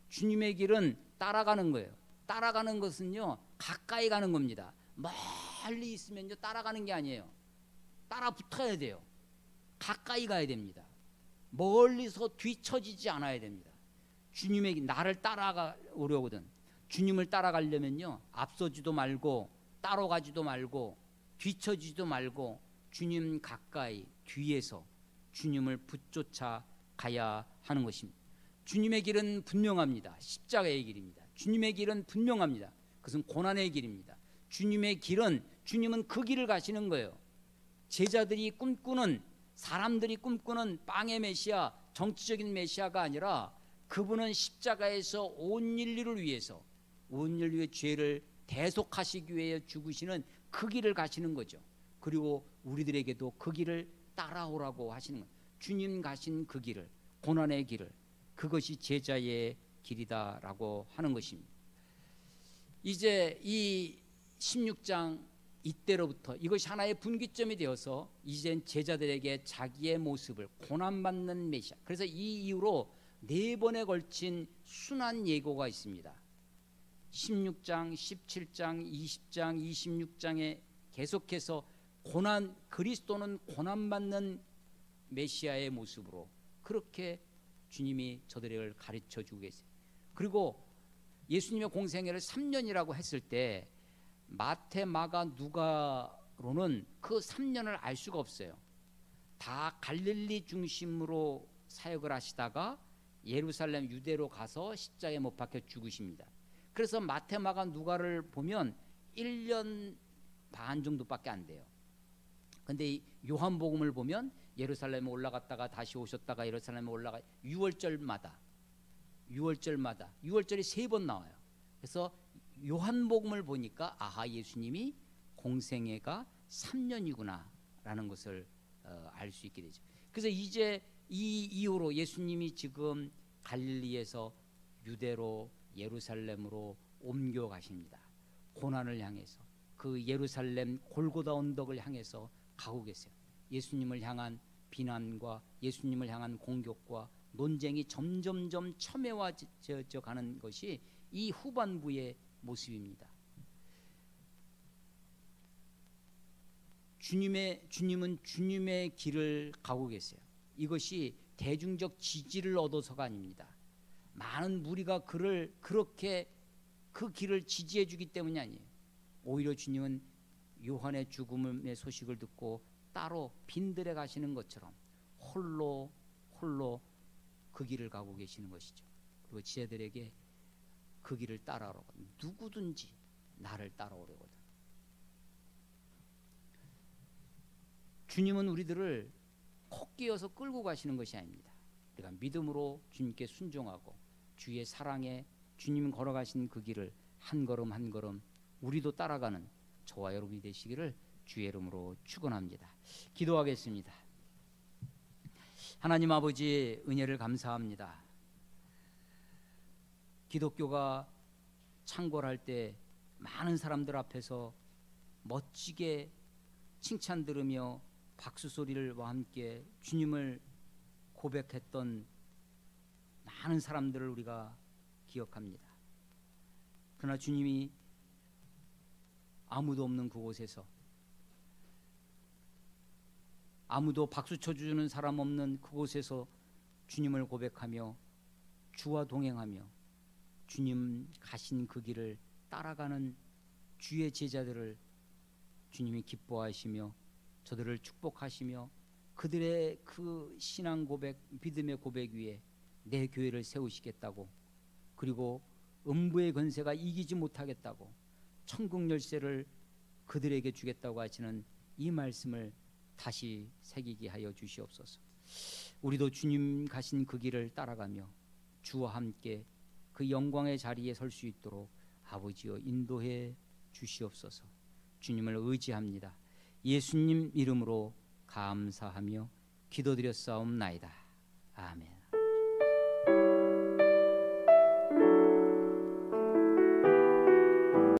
주님의 길은 따라가는 거예요. 따라가는 것은요 가까이 가는 겁니다. 멀리 있으면요 따라가는 게 아니에요. 따라 붙어야 돼요. 가까이 가야 됩니다. 멀리서 뒤처지지 않아야 됩니다. 주님의 길, 나를 따라오려거든 주님을 따라가려면요, 앞서지도 말고 따라가지도 말고 뒤처지도 말고 주님 가까이 뒤에서 주님을 붙쫓아 가야 하는 것입니다. 주님의 길은 분명합니다. 십자가의 길입니다. 주님의 길은 분명합니다. 그것은 고난의 길입니다. 주님의 길은, 주님은 그 길을 가시는 거예요. 제자들이 꿈꾸는, 사람들이 꿈꾸는 빵의 메시아, 정치적인 메시아가 아니라 그분은 십자가에서 온 인류를 위해서, 온 인류의 죄를 대속하시기 위해 죽으시는 그 길을 가시는 거죠. 그리고 우리들에게도 그 길을 따라오라고 하시는 거예요. 주님 가신 그 길을, 고난의 길을, 그것이 제자의 길이다라고 하는 것입니다. 이제 이 16장 이때로부터 이것이 하나의 분기점이 되어서 이젠 제자들에게 자기의 모습을, 고난받는 메시아, 그래서 이 이후로 4번에 걸친 순환 예고가 있습니다. 16장, 17장, 20장, 26장에 계속해서 고난, 그리스도는 고난받는 메시아의 모습으로 그렇게 주님이 저들을 가르쳐 주고 계세요. 그리고 예수님의 공생애를 3년이라고 했을 때 마태, 마가, 누가로는 그 3년을 알 수가 없어요. 다 갈릴리 중심으로 사역을 하시다가 예루살렘, 유대로 가서 십자가에 못 박혀 죽으십니다. 그래서 마태, 마가, 누가를 보면 1년 반 정도밖에 안 돼요. 근데 요한복음을 보면 예루살렘에 올라갔다가 다시 오셨다가 예루살렘에 올라가, 6월절이 3번 나와요. 그래서 요한복음을 보니까 아하, 예수님이 공생애가 3년이구나 라는 것을 알 수 있게 되죠. 그래서 이제 이 이후로 예수님이 지금 갈릴리에서 유대로 예루살렘으로 옮겨가십니다. 고난을 향해서, 그 예루살렘 골고다 언덕을 향해서 가고 계세요. 예수님을 향한 비난과 예수님을 향한 공격과 논쟁이 점점점 첨예화져 가는 것이 이 후반부의 모습입니다. 주님은 주님의 길을 가고 계세요. 이것이 대중적 지지를 얻어서가 아닙니다. 많은 무리가 그를 그렇게 그 길을 지지해 주기 때문이 아니에요. 오히려 주님은 요한의 죽음의 소식을 듣고 따로 빈들에 가시는 것처럼 홀로 그 길을 가고 계시는 것이죠. 그리고 지혜들에게 그 길을 따라오라고, 누구든지 나를 따라오려거든. 주님은 우리들을 코끼어서 끌고 가시는 것이 아닙니다. 우리가 믿음으로 주님께 순종하고 주의 사랑에 주님 걸어가신 그 길을 한 걸음 한 걸음 우리도 따라가는 저와 여러분이 되시기를 주의 이름으로 축원합니다. 기도하겠습니다. 하나님 아버지, 은혜를 감사합니다. 기독교가 창궐할 때 많은 사람들 앞에서 멋지게 칭찬 들으며 박수 소리와 함께 주님을 고백했던 많은 사람들을 우리가 기억합니다. 그러나 주님이 아무도 없는 그곳에서, 아무도 박수 쳐주는 사람 없는 그곳에서 주님을 고백하며 주와 동행하며 주님 가신 그 길을 따라가는 주의 제자들을 주님이 기뻐하시며 저들을 축복하시며 그들의 그 신앙 고백, 믿음의 고백 위에 내 교회를 세우시겠다고, 그리고 음부의 권세가 이기지 못하겠다고 천국 열쇠를 그들에게 주겠다고 하시는 이 말씀을 다시 새기게 하여 주시옵소서. 우리도 주님 가신 그 길을 따라가며 주와 함께 그 영광의 자리에 설 수 있도록 아버지여 인도해 주시옵소서. 주님을 의지합니다. 예수님 이름으로 감사하며 기도드렸사옵나이다. 아멘.